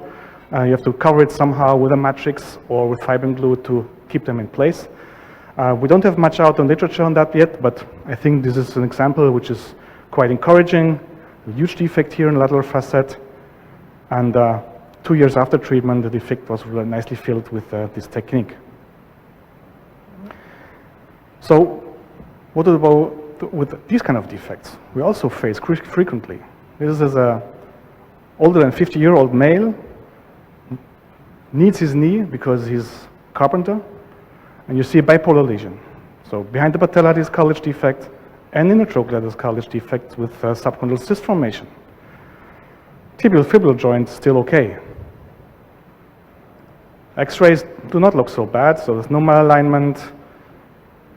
You have to cover it somehow with a matrix or with fibrin glue to keep them in place. We don't have much out on literature on that yet, but I think this is an example which is quite encouraging. A huge defect here in lateral facet, and 2 years after treatment, the defect was really nicely filled with this technique. So, what about with these kind of defects? We also face frequently. This is a older than 50-year-old male, needs his knee because he's a carpenter, and you see a bipolar lesion. So behind the patella is cartilage defect, and in the trochlear is cartilage defect with subchondral cyst formation. Tibial fibular joint still okay. X-rays do not look so bad, so there's no malalignment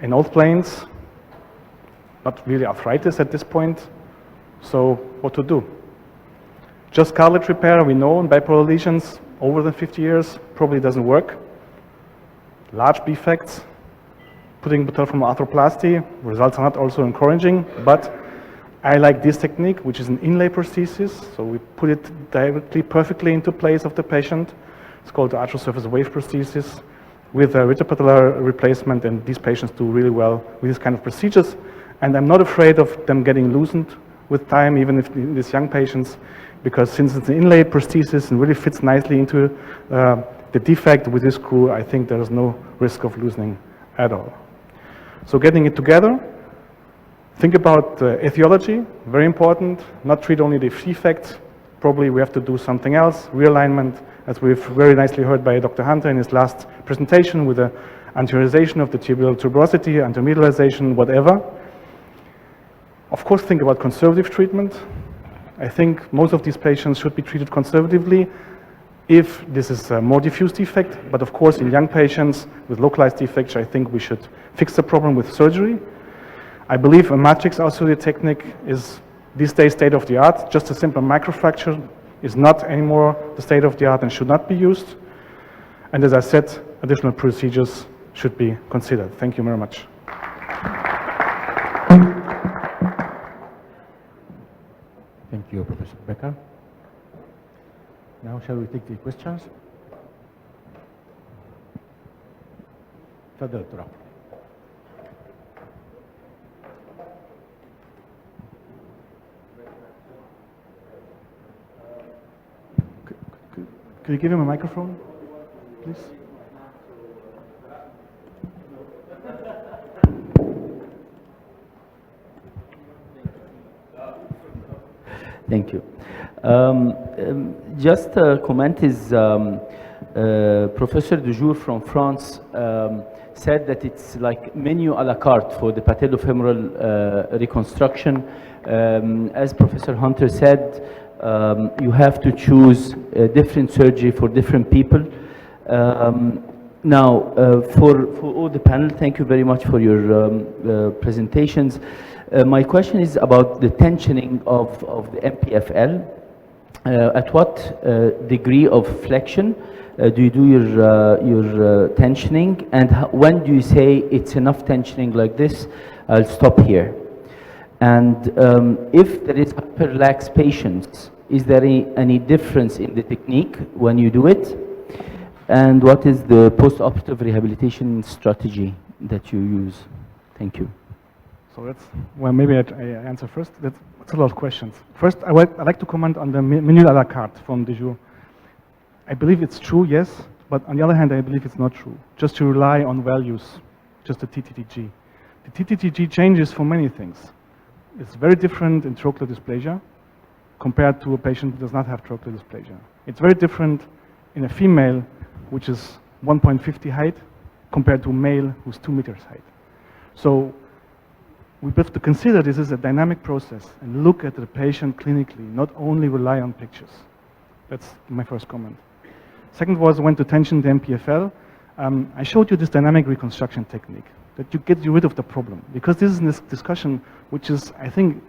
in all planes, not really arthritis at this point. So what to do? Just cartilage repair, we know in bipolar lesions over than 50 years probably doesn't work. Large defects, putting patellofemoral arthroplasty, results are not also encouraging, but I like this technique, which is an inlay prosthesis. So we put it directly, perfectly into place of the patient. It's called the artificial surface wave prosthesis with a retropatellar replacement, and these patients do really well with this kind of procedures. And I'm not afraid of them getting loosened with time, even if these young patients, because since it's an inlay prosthesis and really fits nicely into the defect with this screw, I think there is no risk of loosening at all. So getting it together, think about etiology, very important, not treat only the defect, probably we have to do something else, realignment, as we've very nicely heard by Dr. Hunter in his last presentation with the anteriorization of the tibial tuberosity, anteromedialization, whatever. Of course, think about conservative treatment. I think most of these patients should be treated conservatively if this is a more diffuse defect, but of course in young patients with localized defects, I think we should fix the problem with surgery. I believe a matrix osteotomy technique is these days state of the art. Just a simple microfracture is not anymore the state of the art and should not be used. And as I said, additional procedures should be considered. Thank you very much. Thank you, Professor Becher. Now, shall we take the questions? تفضل دكتور. Could you give him a microphone, please? Thank you. Just a comment is Professor Dujour from France said that it's like menu a la carte for the patellofemoral reconstruction. As Professor Hunter said, you have to choose a different surgery for different people. Now, for all the panel, thank you very much for your presentations. My question is about the tensioning of the Npfl. At what degree of flexion do you do your tensioning, and when do you say it's enough tensioning like this, I'll stop here? And if there is hyperlax patients, is there any difference in the technique when you do it? And what is the post-operative rehabilitation strategy that you use? Thank you. So that's, well, maybe I answer first. That's a lot of questions. First, I'd like to comment on the Medial a la carte from de jour. I believe it's true, yes, but on the other hand, I believe it's not true. Just to rely on values, just the TTTG. The TTTG changes for many things. It's very different in trochlear dysplasia compared to a patient who does not have trochlear dysplasia. It's very different in a female, which is 1.50 height, compared to a male who's 2 meters height. So we have to consider this is a dynamic process and look at the patient clinically, not only rely on pictures. That's my first comment. Second was, I went to Tension the Npfl. I showed you this dynamic reconstruction technique, that you get rid of the problem. Because this is this discussion, which is, I think,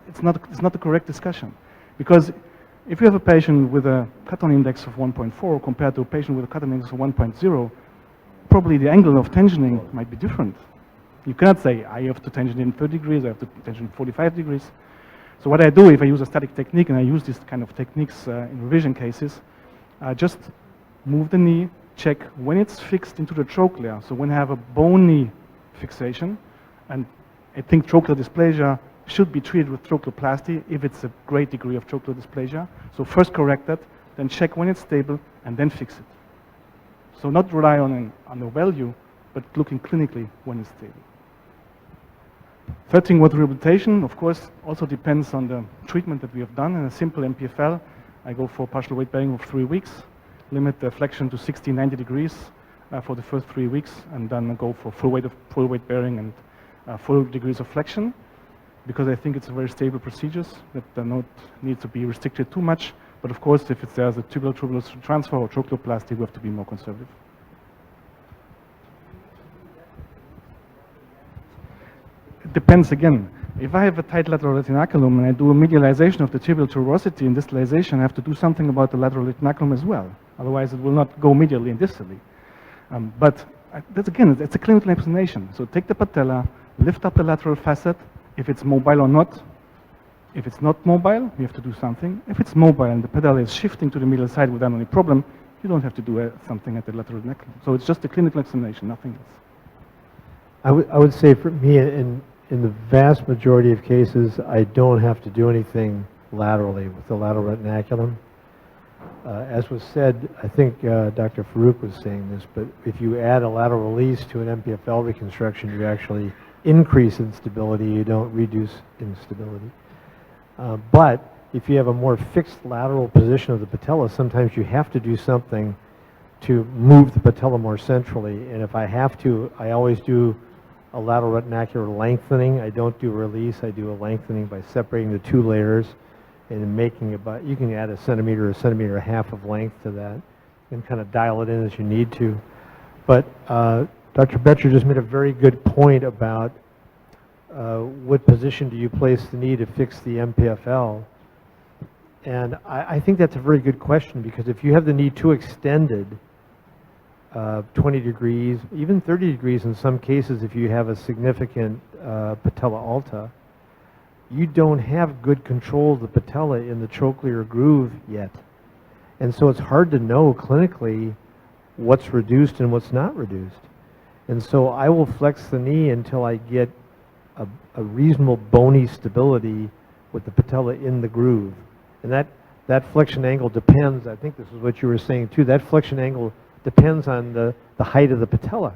it's not the correct discussion. Because if you have a patient with a cut-on index of 1.4 compared to a patient with a cut-on index of 1.0, probably the angle of tensioning might be different. You cannot say, I have to tension in 30 degrees, I have to tension 45 degrees. So what I do, if I use a static technique, and I use this kind of techniques in revision cases, just move the knee, check when it's fixed into the trochlear. So when I have a bony fixation, and I think trochlear dysplasia should be treated with trochleoplasty if it's a great degree of trochlear dysplasia. So first correct that, then check when it's stable, and then fix it. So not rely on the value, but looking clinically when it's stable. Third thing with rehabilitation, of course, also depends on the treatment that we have done. In a simple Npfl, I go for partial weight bearing of 3 weeks, limit the flexion to 60, 90 degrees for the first 3 weeks, and then go for full weight bearing and full degrees of flexion, because I think it's a very stable procedures that do not need to be restricted too much. But of course, if there's a tubular transfer or trochleoplasty, we have to be more conservative. It depends again. If I have a tight lateral retinaculum and I do a medialization of the tibial tuberosity and distalization, I have to do something about the lateral retinaculum as well. Otherwise, it will not go medially and distally. But that's again, it's a clinical explanation. So take the patella, lift up the lateral facet, if it's mobile or not. If it's not mobile, we have to do something. If it's mobile and the patella is shifting to the medial side without any problem, you don't have to do something at the lateral retinaculum. So it's just a clinical explanation, nothing else. I would say for me, in the vast majority of cases, I don't have to do anything laterally with the lateral retinaculum. As was said, I think Dr. Farouk was saying this, but if you add a lateral release to an Npfl reconstruction, you actually increase instability, you don't reduce instability. But if you have a more fixed lateral position of the patella, sometimes you have to do something to move the patella more centrally. And if I have to, I always do a lateral retinacular lengthening. I don't do release, I do a lengthening by separating the 2 layers and making about, you can add a centimeter and a half of length to that and kind of dial it in as you need to. But Dr. Becher just made a very good point about what position do you place the knee to fix the Npfl. And I think that's a very good question, because if you have the knee too extended, 20 degrees, even 30 degrees in some cases, if you have a significant patella alta, you don't have good control of the patella in the trochlear groove yet. And so it's hard to know clinically what's reduced and what's not reduced. And so I will flex the knee until I get a reasonable bony stability with the patella in the groove. And that flexion angle depends, I think this is what you were saying too, that flexion angle depends on the height of the patella.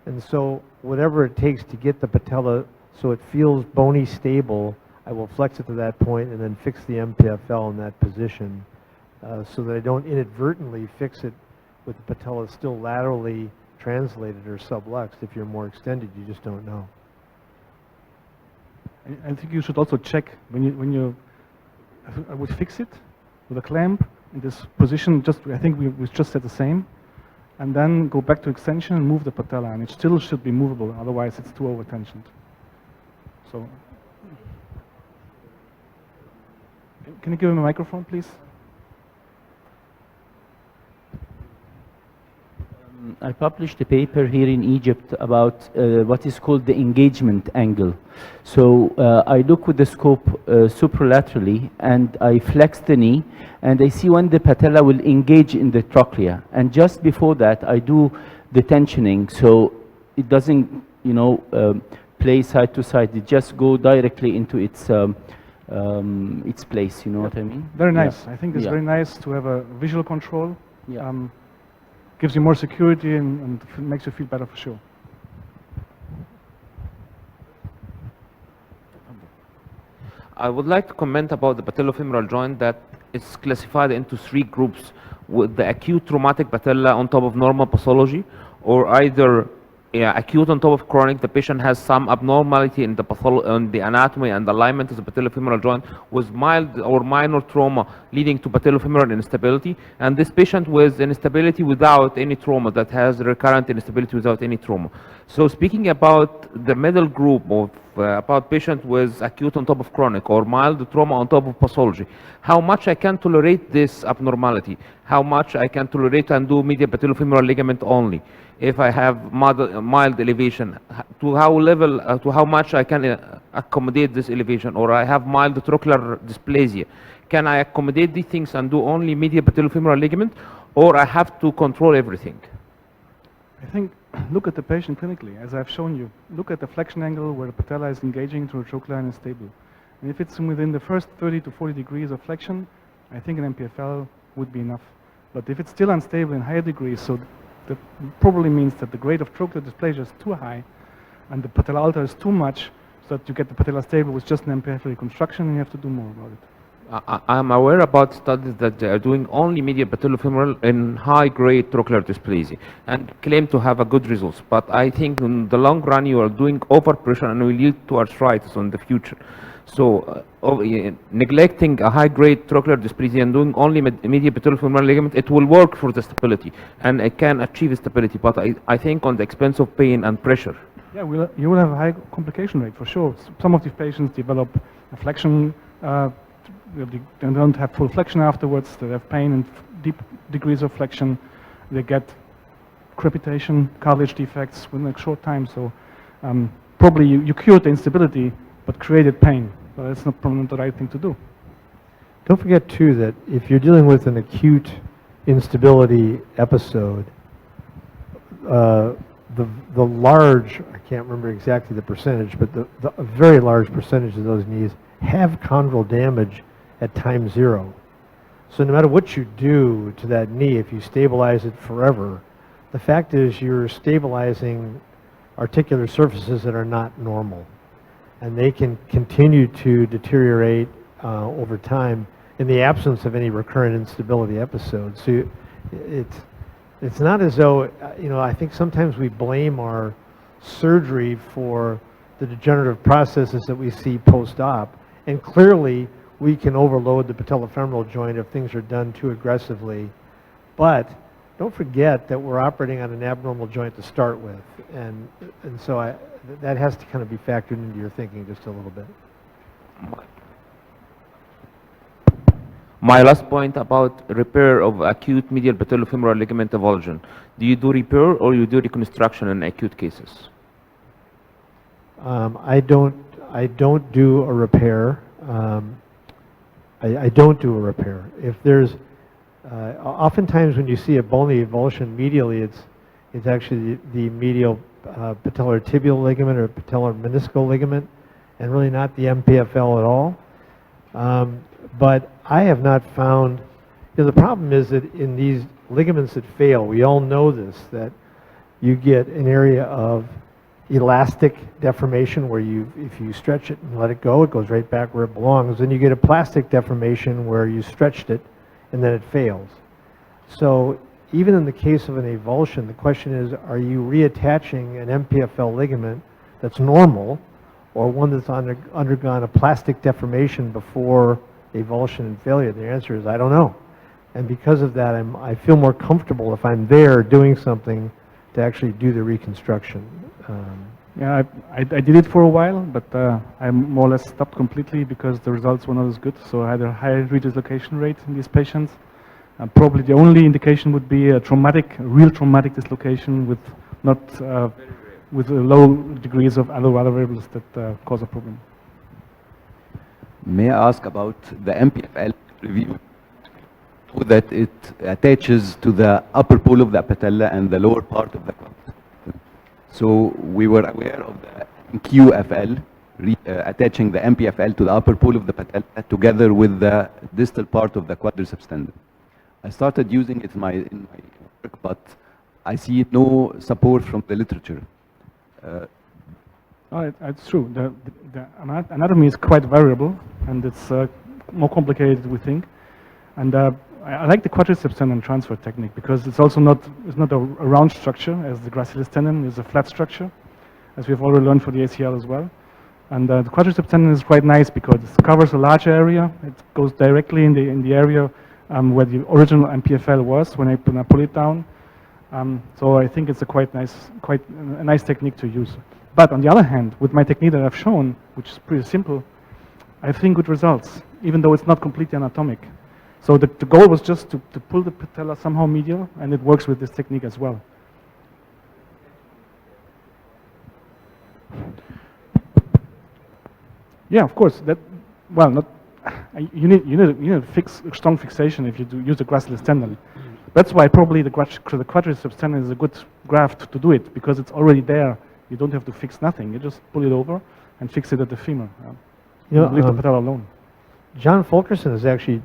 And so whatever it takes to get the patella so it feels bony stable, I will flex it to that point and then fix the Npfl in that position so that I don't inadvertently fix it with the patella still laterally translated or subluxed. If you're more extended, you just don't know. I think you should also check I would fix it with a clamp in this position. I think we just said the same. And then go back to extension and move the patella, and it still should be movable, otherwise it's too over-tensioned. So, can you give him a microphone, please? I published a paper here in Egypt about what is called the engagement angle. So I look with the scope supralaterally and I flex the knee and I see when the patella will engage in the trochlea. And just before that I do the tensioning so it doesn't, play side to side. They just go directly into its place. You know what I mean? Very Yeah. nice. I think it's Yeah. very nice to have a visual control. Yeah. Gives you more security and makes you feel better for sure. I would like to comment about the patellofemoral joint that it's classified into 3 groups, with the acute traumatic patella on top of normal pathology, or either acute on top of chronic. The patient has some abnormality in the anatomy and alignment of the patellofemoral joint with mild or minor trauma leading to patellofemoral instability, and this patient with instability without any trauma, that has recurrent instability without any trauma. So speaking about the middle group of about patient with acute on top of chronic or mild trauma on top of pathology, how much I can tolerate this abnormality, how much I can tolerate and do medial patellofemoral ligament only. If I have mild elevation, to how much I can accommodate this elevation, or I have mild trochlear dysplasia, can I accommodate these things and do only medial patellofemoral ligament, or I have to control everything? I think, look at the patient clinically, as I've shown you. Look at the flexion angle where the patella is engaging through the trochlea and is stable. And if it's within the first 30 to 40 degrees of flexion, I think an Npfl would be enough. But if it's still unstable in higher degrees, so that probably means that the grade of trochlear dysplasia is too high and the patella alter is too much, so that you get the patella stable with just an Npfl reconstruction, and you have to do more about it. I'm aware about studies that they are doing only medial patellofemoral in high-grade trochlear dysplasia and claim to have a good results. But I think in the long run you are doing overpressure and will lead to arthritis in the future. So neglecting a high-grade trochlear dysplasia and doing only medial patellofemoral ligament, it will work for the stability and it can achieve stability. But I think on the expense of pain and pressure. Yeah, you will have a high complication rate for sure. Some of these patients develop a flexion. They don't have full flexion afterwards. They have pain and deep degrees of flexion. They get crepitation, cartilage defects within a short time. So probably you cured the instability, but created pain. But that's not probably the right thing to do. Don't forget too that if you're dealing with an acute instability episode, the large, I can't remember exactly the percentage, but a very large percentage of those knees have chondral damage at time 0. So no matter what you do to that knee, if you stabilize it forever, the fact is you're stabilizing articular surfaces that are not normal. And they can continue to deteriorate over time in the absence of any recurrent instability episodes. So it's not as though, I think sometimes we blame our surgery for the degenerative processes that we see post-op. And clearly, we can overload the patellofemoral joint if things are done too aggressively. But don't forget that we're operating on an abnormal joint to start with. And so that has to kind of be factored into your thinking just a little bit. My last point about repair of acute medial patellofemoral ligament avulsion. Do you do repair or you do reconstruction in acute cases? I don't do a repair. I don't do a repair. If there's, oftentimes when you see a bony avulsion medially, it's actually the medial patellar tibial ligament or patellar meniscal ligament, and really not the Npfl at all. But I have not found, the problem is that in these ligaments that fail, we all know this, that you get an area of elastic deformation where if you stretch it and let it go, it goes right back where it belongs. Then you get a plastic deformation where you stretched it and then it fails. So even in the case of an avulsion, the question is, are you reattaching an Npfl ligament that's normal or one that's undergone a plastic deformation before avulsion and failure? The answer is, I don't know. And because of that, I feel more comfortable if I'm there doing something to actually do the reconstruction. Yeah, I did it for a while, but I more or less stopped completely because the results were not as good. So I had a high redislocation rate in these patients. Probably the only indication would be a real traumatic dislocation with not with low degrees of other variables that cause a problem. May I ask about the Npfl review? That it attaches to the upper pole of the patella and the lower part of the club. So we were aware of the QFL, attaching the Npfl to the upper pole of the patella together with the distal part of the quadriceps tendon. I started using it in my work, but I see no support from the literature. It's true. The anatomy is quite variable, and it's more complicated, we think. And I like the quadriceps tendon transfer technique because it's also not a round structure as the gracilis tendon is a flat structure, as we've already learned for the ACL as well. And the quadriceps tendon is quite nice because it covers a large area. It goes directly in the area where the original Npfl was when I pull it down. So I think it's quite a nice technique to use. But on the other hand, with my technique that I've shown, which is pretty simple, I've seen good results, even though it's not completely anatomic. So the goal was just to pull the patella somehow medial, and it works with this technique as well. Yeah, of course. You need a strong fixation if you use the gracilis tendon. That's why probably the quadriceps tendon is a good graft to do it, because it's already there. You don't have to fix nothing. You just pull it over and fix it at the femur. Leave the patella alone. John Fulkerson has actually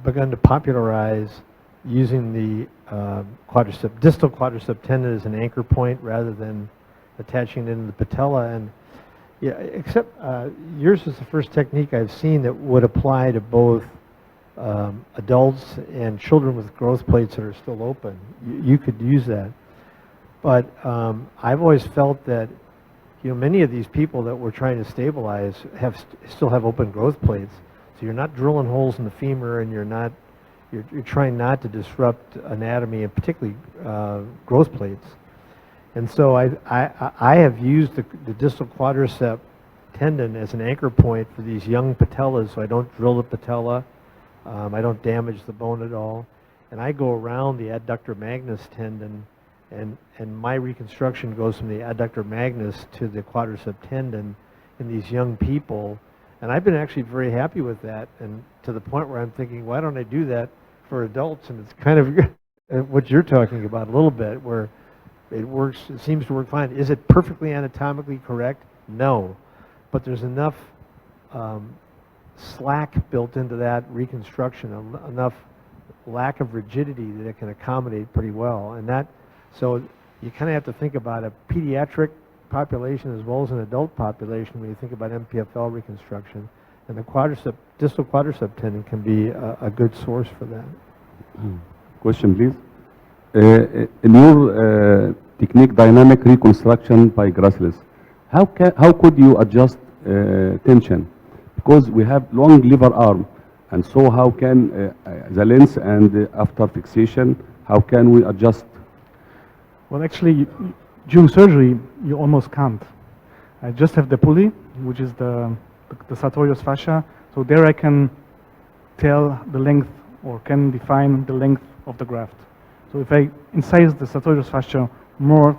begun to popularize using the distal quadricep tendon as an anchor point rather than attaching it in the patella. And yeah, except yours is the first technique I've seen that would apply to both adults and children with growth plates that are still open. You could use that. But I've always felt that many of these people that we're trying to stabilize still have open growth plates. So you're not drilling holes in the femur, and you're trying not to disrupt anatomy, and particularly growth plates. And so I have used the distal quadricep tendon as an anchor point for these young patellas, so I don't drill the patella, I don't damage the bone at all, and I go around the adductor magnus tendon, and my reconstruction goes from the adductor magnus to the quadricep tendon in these young people, and I've been actually very happy with that, and to the point where I'm thinking, why don't I do that for adults? And it's kind of what you're talking about a little bit, where it works, it seems to work fine. Is it perfectly anatomically correct? No. But there's enough slack built into that reconstruction, enough lack of rigidity that it can accommodate pretty well. And so you kind of have to think about a pediatric population as well as an adult population when you think about Npfl reconstruction. And the distal quadricep tendon can be a good source for that. Question, please. In your technique, dynamic reconstruction by gracilis, how could you adjust tension? Because we have long lever arm, and so how can the length and after fixation, how can we adjust? Well, actually, during surgery, you almost can't. I just have the pulley, which is the sartorius fascia. So there I can tell the length, or can define the length of the graft. So if I incise the sartorius fascia more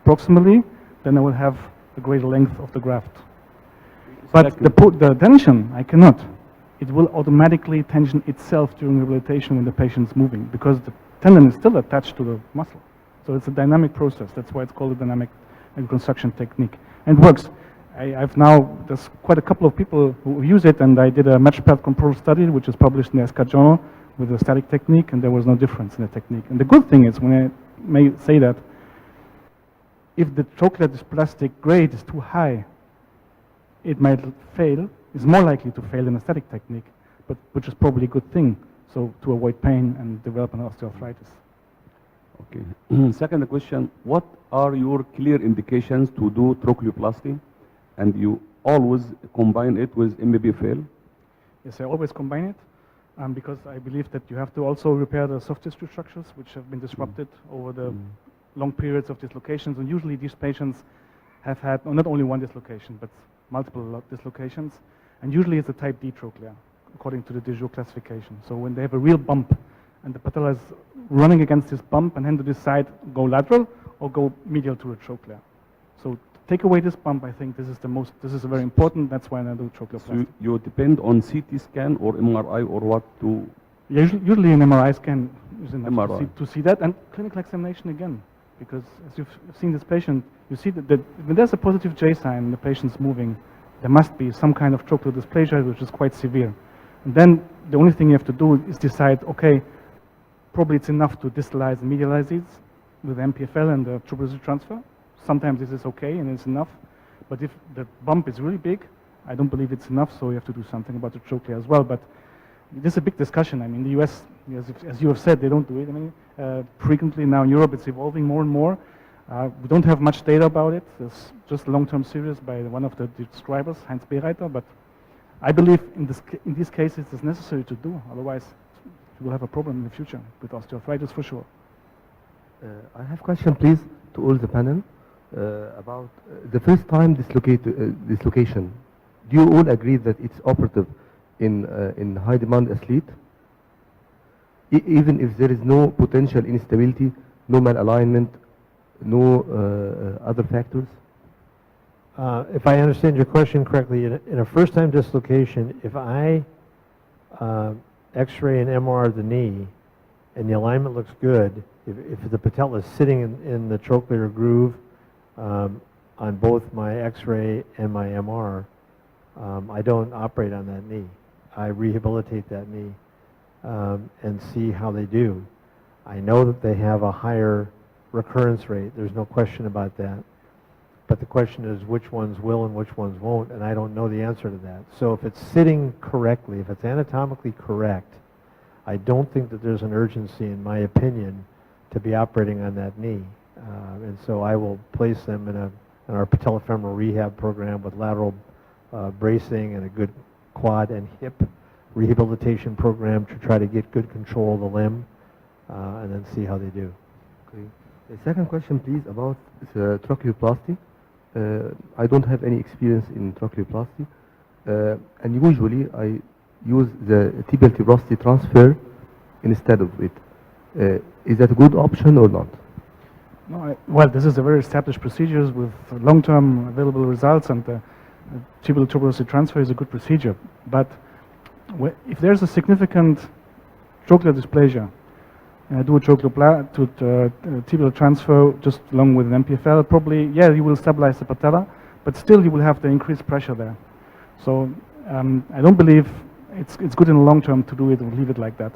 proximally, then I will have a greater length of the graft. But the tension, I cannot. It will automatically tension itself during rehabilitation when the patient is moving, because the tendon is still attached to the muscle. So it's a dynamic process. That's why it's called a dynamic reconstruction technique. And it works. There's quite a couple of people who use it, and I did a match path control study, which is published in the SCAT journal, with a static technique, and there was no difference in the technique. And the good thing is, when I may say that, if the trochlear plastic grade is too high, it might fail. It's more likely to fail in a static technique, but which is probably a good thing, so to avoid pain and develop an osteoarthritis. Okay. Second question, what are your clear indications to do trochleoplasty? And you always combine it with Npfl? Yes, I always combine it. Because I believe that you have to also repair the soft tissue structures which have been disrupted over the long periods of dislocations. And usually these patients have had not only one dislocation, but multiple dislocations. And usually it's a type D trochlea, according to the de Joux classification. So when they have a real bump, and the patella is running against this bump, and then to decide go lateral or go medial to the trochlea. So to take away this bump, I think this is very important. That's why I do trochleoplasty. So you depend on CT scan or MRI or what to? Yeah, usually an MRI scan is enough MRI. to see that, and clinical examination again. because as you've seen this patient, you see that when there's a positive J sign and the patient's moving, there must be some kind of trochlear dysplasia which is quite severe. And then the only thing you have to do is decide, okay, probably it's enough to distalize and medialize these with Npfl and the tuberosity transfer. Sometimes this is okay and it's enough, but if the bump is really big, I don't believe it's enough, so you have to do something about the trochlea as well. But this is a big discussion. I mean, the US, as you have said, they don't do it. I mean, frequently now in Europe, it's evolving more and more. We don't have much data about it. There's just a long-term series by one of the describers, Hany ElKelsh, but I believe in these cases it's necessary to do. Otherwise, we will have a problem in the future with osteoarthritis for sure. I have a question, please, to all the panel about the first time dislocation. Do you all agree that it's operative in high demand athlete? Even if there is no potential instability, no malalignment, no other factors? If I understand your question correctly, in a first-time dislocation, if I X-ray and MR the knee and the alignment looks good, if the patella is sitting in the trochlear groove on both my X-ray and my MR, I don't operate on that knee. I rehabilitate that knee and see how they do. I know that they have a higher recurrence rate. There's no question about that. But the question is which ones will and which ones won't, and I don't know the answer to that. So if it's sitting correctly, if it's anatomically correct, I don't think that there's an urgency, in my opinion, to be operating on that knee. And so I will place them in our patellofemoral rehab program with lateral bracing and a good quad and hip rehabilitation program to try to get good control of the limb and then see how they do. Okay. The second question, please, about the trocheoplasty. I don't have any experience in trocheoplasty, and usually I use the tibial tuberosity transfer instead of it. Is that a good option or not? No, well, this is a very established procedure with long-term available results, and tibial tuberosity transfer is a good procedure. But if there's a significant trochlear dysplasia, and I do a tibial transfer just along with an Npfl, probably, yeah, you will stabilize the patella, but still you will have the increased pressure there. So I don't believe it's good in the long term to do it or leave it like that.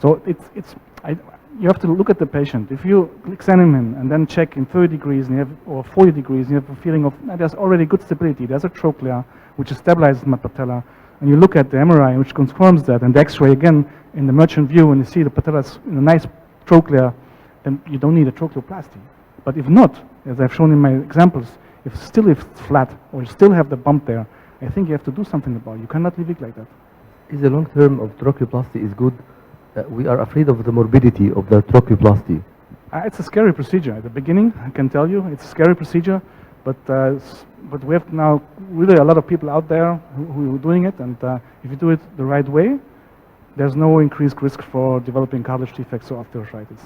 So you have to look at the patient. If you examine him and then check in 30 degrees and or 40 degrees, and you have a feeling of there's already good stability. There's a trochlea which stabilizes my patella, and you look at the MRI which confirms that, and the X-ray again in the merchant view, and you see the patella is in a nice trochlea, then you don't need a trochleoplasty. But if not, as I've shown in my examples, if it's flat or you still have the bump there, I think you have to do something about it. You cannot leave it like that. Is the long term of trocheoplasty is good? We are afraid of the morbidity of the trocheoplasty. It's a scary procedure. At the beginning, I can tell you, it's a scary procedure, but we have now really a lot of people out there who are doing it, and if you do it the right way, there's no increased risk for developing cartilage defects or osteoarthritis.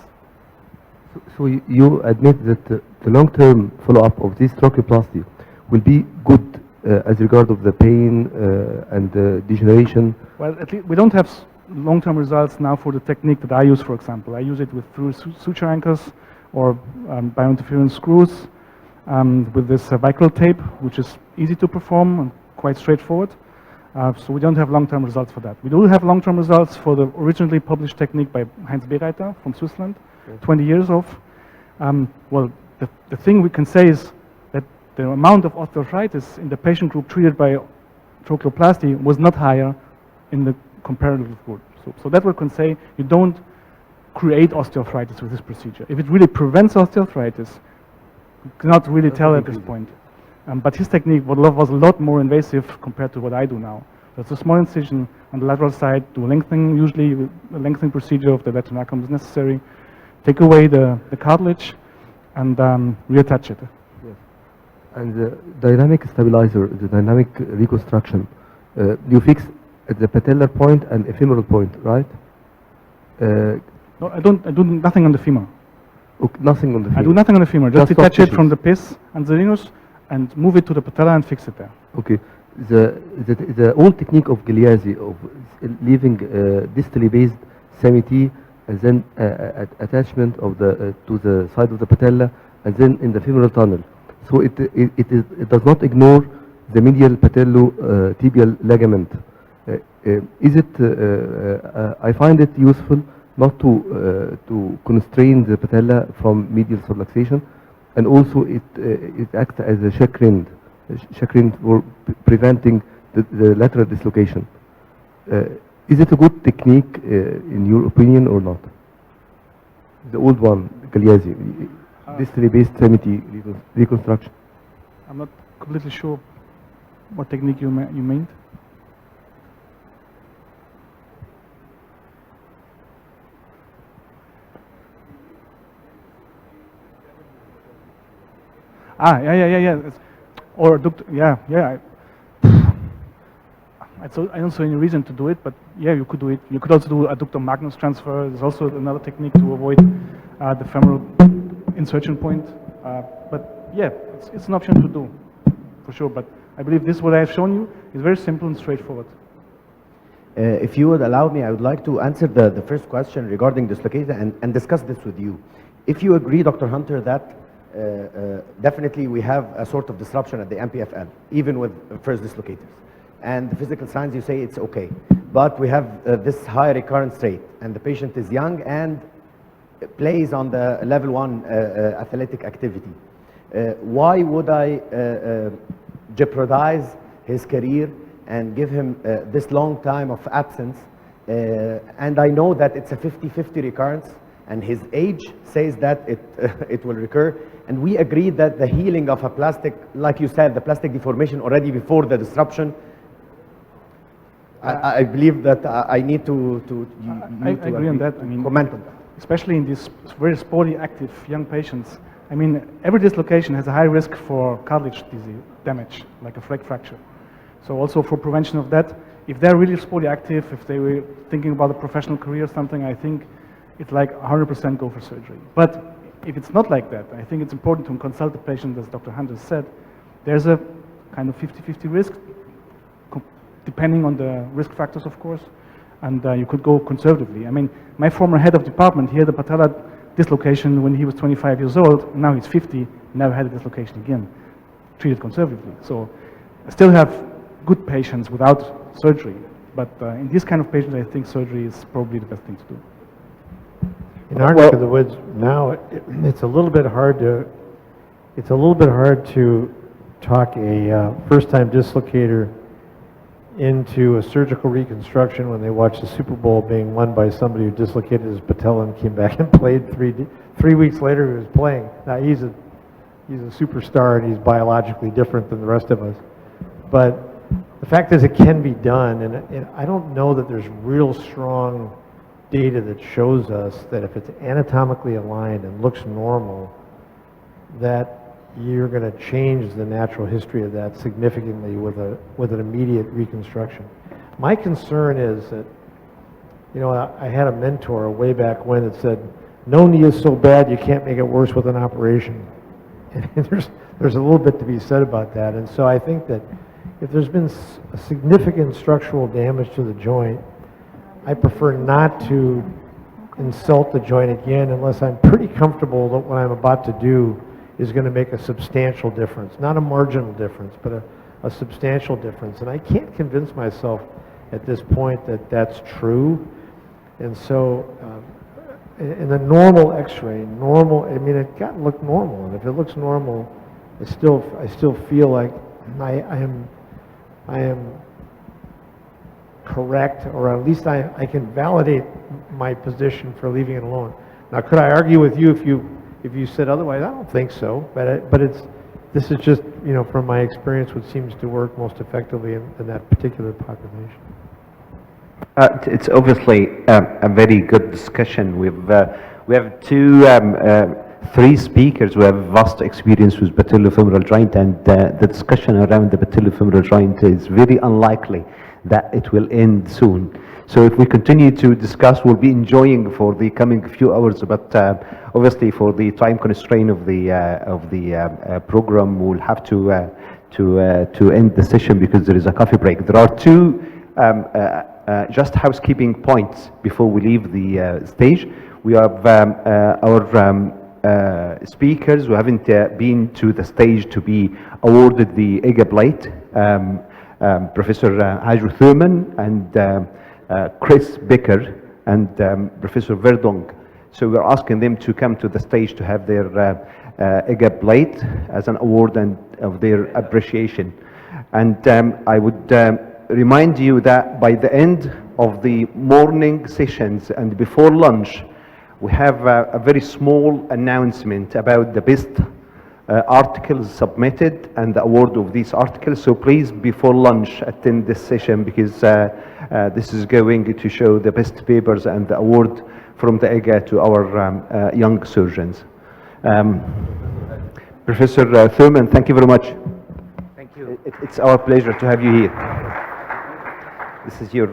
So you admit that the long-term follow-up of this trocheoplasty will be good as regard of the pain and the degeneration? Well, at least we don't have long-term results now for the technique that I use, for example. I use it through suture anchors or biointerference screws with this vicryl tape, which is easy to perform and quite straightforward. So we don't have long-term results for that. We do have long-term results for the originally published technique by Hany ElKelsh from Switzerland, 20 years of. Well, the thing we can say is that the amount of osteoarthritis in the patient group treated by trocheoplasty was not higher in the comparative group. So that we can say you don't create osteoarthritis with this procedure. If it really prevents osteoarthritis, you cannot really tell at this point. But his technique was a lot more invasive compared to what I do now. So it's a small incision on the lateral side, do lengthening, usually the lengthening procedure of the retinaculum is necessary, take away the cartilage and reattach it. Yes. And the dynamic stabilizer, the dynamic reconstruction, you fix at the patellar point and ephemeral point, right? No, I do nothing on the femur. Okay, nothing on the femur. I do nothing on the femur, just detach it tissues. from the pes and the venous and move it to the patella and fix it there. Okay. The old technique of Gliese, of leaving distally based CMT and then attachment of the to the side of the patella, and then in the femoral tunnel. So it does not ignore the medial patello-tibial ligament. Is it? I find it useful not to constrain the patella from medial subluxation, and also it acts as a chakrin for preventing the lateral dislocation. Is it a good technique in your opinion or not? The old one, Galeazzi, distally based extremity reconstruction. I'm not completely sure what technique you meant. Yeah. Or yeah. I don't see any reason to do it, but yeah, you could do it. You could also do adductor magnus transfer. There's also another technique to avoid the femoral insertion point. But yeah, it's an option to do, for sure. But I believe this, what I have shown you, is very simple and straightforward. If you would allow me, I would like to answer the first question regarding dislocation and discuss this with you. If you agree, Dr. Hunter, that definitely we have a sort of disruption at the Npfl, even with first dislocators. And the physical signs, you say it's okay. But we have this high recurrence rate, and the patient is young and plays on the level 1 athletic activity. Why would I jeopardize his career and give him this long time of absence? And I know that it's a 50-50 recurrence, and his age says that it will recur. And we agreed that the healing of a plastic, like you said, the plastic deformation already before the disruption, I believe that I need to I agree on that. I mean, comment on that. Especially in these very sporty, active young patients. I mean, every dislocation has a high risk for cartilage disease damage, like a flex fracture. So also for prevention of that, if they're really sporty active, if they were thinking about a professional career or something, I think it's like 100% go for surgery. But if it's not like that, I think it's important to consult the patient, as Dr. Hunter said. There's a kind of 50-50 risk, depending on the risk factors, of course, and you could go conservatively. I mean, my former head of department, he had a patella dislocation when he was 25 years old, now he's 50, never had a dislocation again, treated conservatively. So I still have good patients without surgery, but in this kind of patients, I think surgery is probably the best thing to do. In our neck of the woods now, it's a little bit hard to talk a first-time dislocator into a surgical reconstruction when they watch the Super Bowl being won by somebody who dislocated his patella and came back and played 3 weeks later. He was playing. Now he's a superstar and he's biologically different than the rest of us. But the fact is, it can be done, and I don't know that there's real strong data that shows us that if it's anatomically aligned and looks normal, that you're going to change the natural history of that significantly with an immediate reconstruction. My concern is that, you know, I had a mentor way back when that said, no knee is so bad you can't make it worse with an operation. And there's a little bit to be said about that. And so I think that if there's been significant structural damage to the joint, I prefer not to insult the joint again unless I'm pretty comfortable that what I'm about to do is going to make a substantial difference. Not a marginal difference, but a substantial difference. And I can't convince myself at this point that that's true. And so in the normal x-ray, I mean, it got to look normal. And if it looks normal, I still feel like I am correct, or at least I can validate my position for leaving it alone. Now, could I argue with you if you said otherwise? I don't think so, but this is just, you know, from my experience, what seems to work most effectively in that particular population. It's obviously a very good discussion. We have three speakers who have vast experience with patellofemoral joint, and the discussion around the patellofemoral joint is very unlikely that it will end soon. So if we continue to discuss, we'll be enjoying for the coming few hours, but obviously for the time constraint of the program, we'll have to end the session because there is a coffee break. There are two just housekeeping points before we leave the stage. We have our speakers who haven't been to the stage to be awarded the EGAA plate, Professor Hajru Thurman and Chris Becher and Professor Verdong. So we're asking them to come to the stage to have their EGAA plate as an award and of their appreciation. And I would remind you that by the end of the morning sessions and before lunch, we have a very small announcement about the best articles submitted and the award of these articles. So please, before lunch, attend this session, because this is going to show the best papers and the award from the EGAA to our young surgeons. Professor Thurman, thank you very much. Thank you. It's our pleasure to have you here. This is your...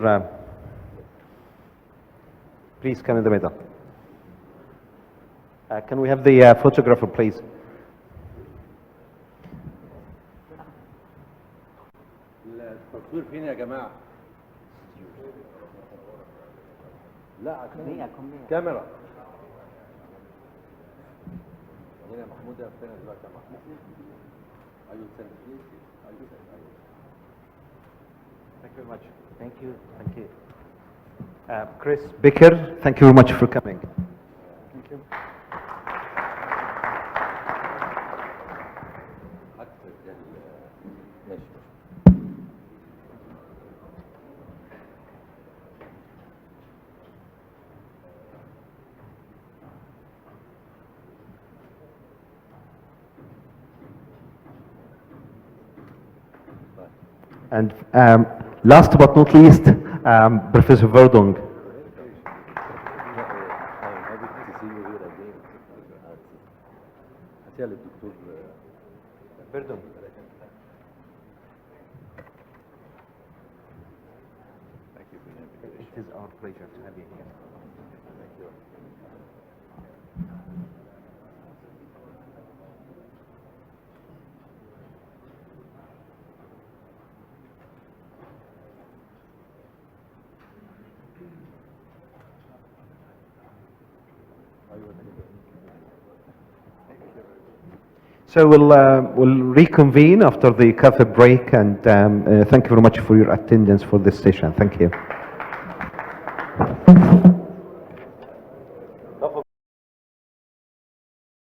please come in the middle. Can we have the photographer, please? التصوير فين يا جماعة؟ لا كاميرا. هنا محمود فين دلوقتي يا محمود؟ أيوة Thank you very much. Thank you. Thank you. Chris Becher, thank you very much for coming. Thank you. And last but not least, Professor Verdong. Verdong. Thank you for the invitation. It is our pleasure to have you here. Thank you. So we'll reconvene after the coffee break, and thank you very much for your attendance for this session. Thank you.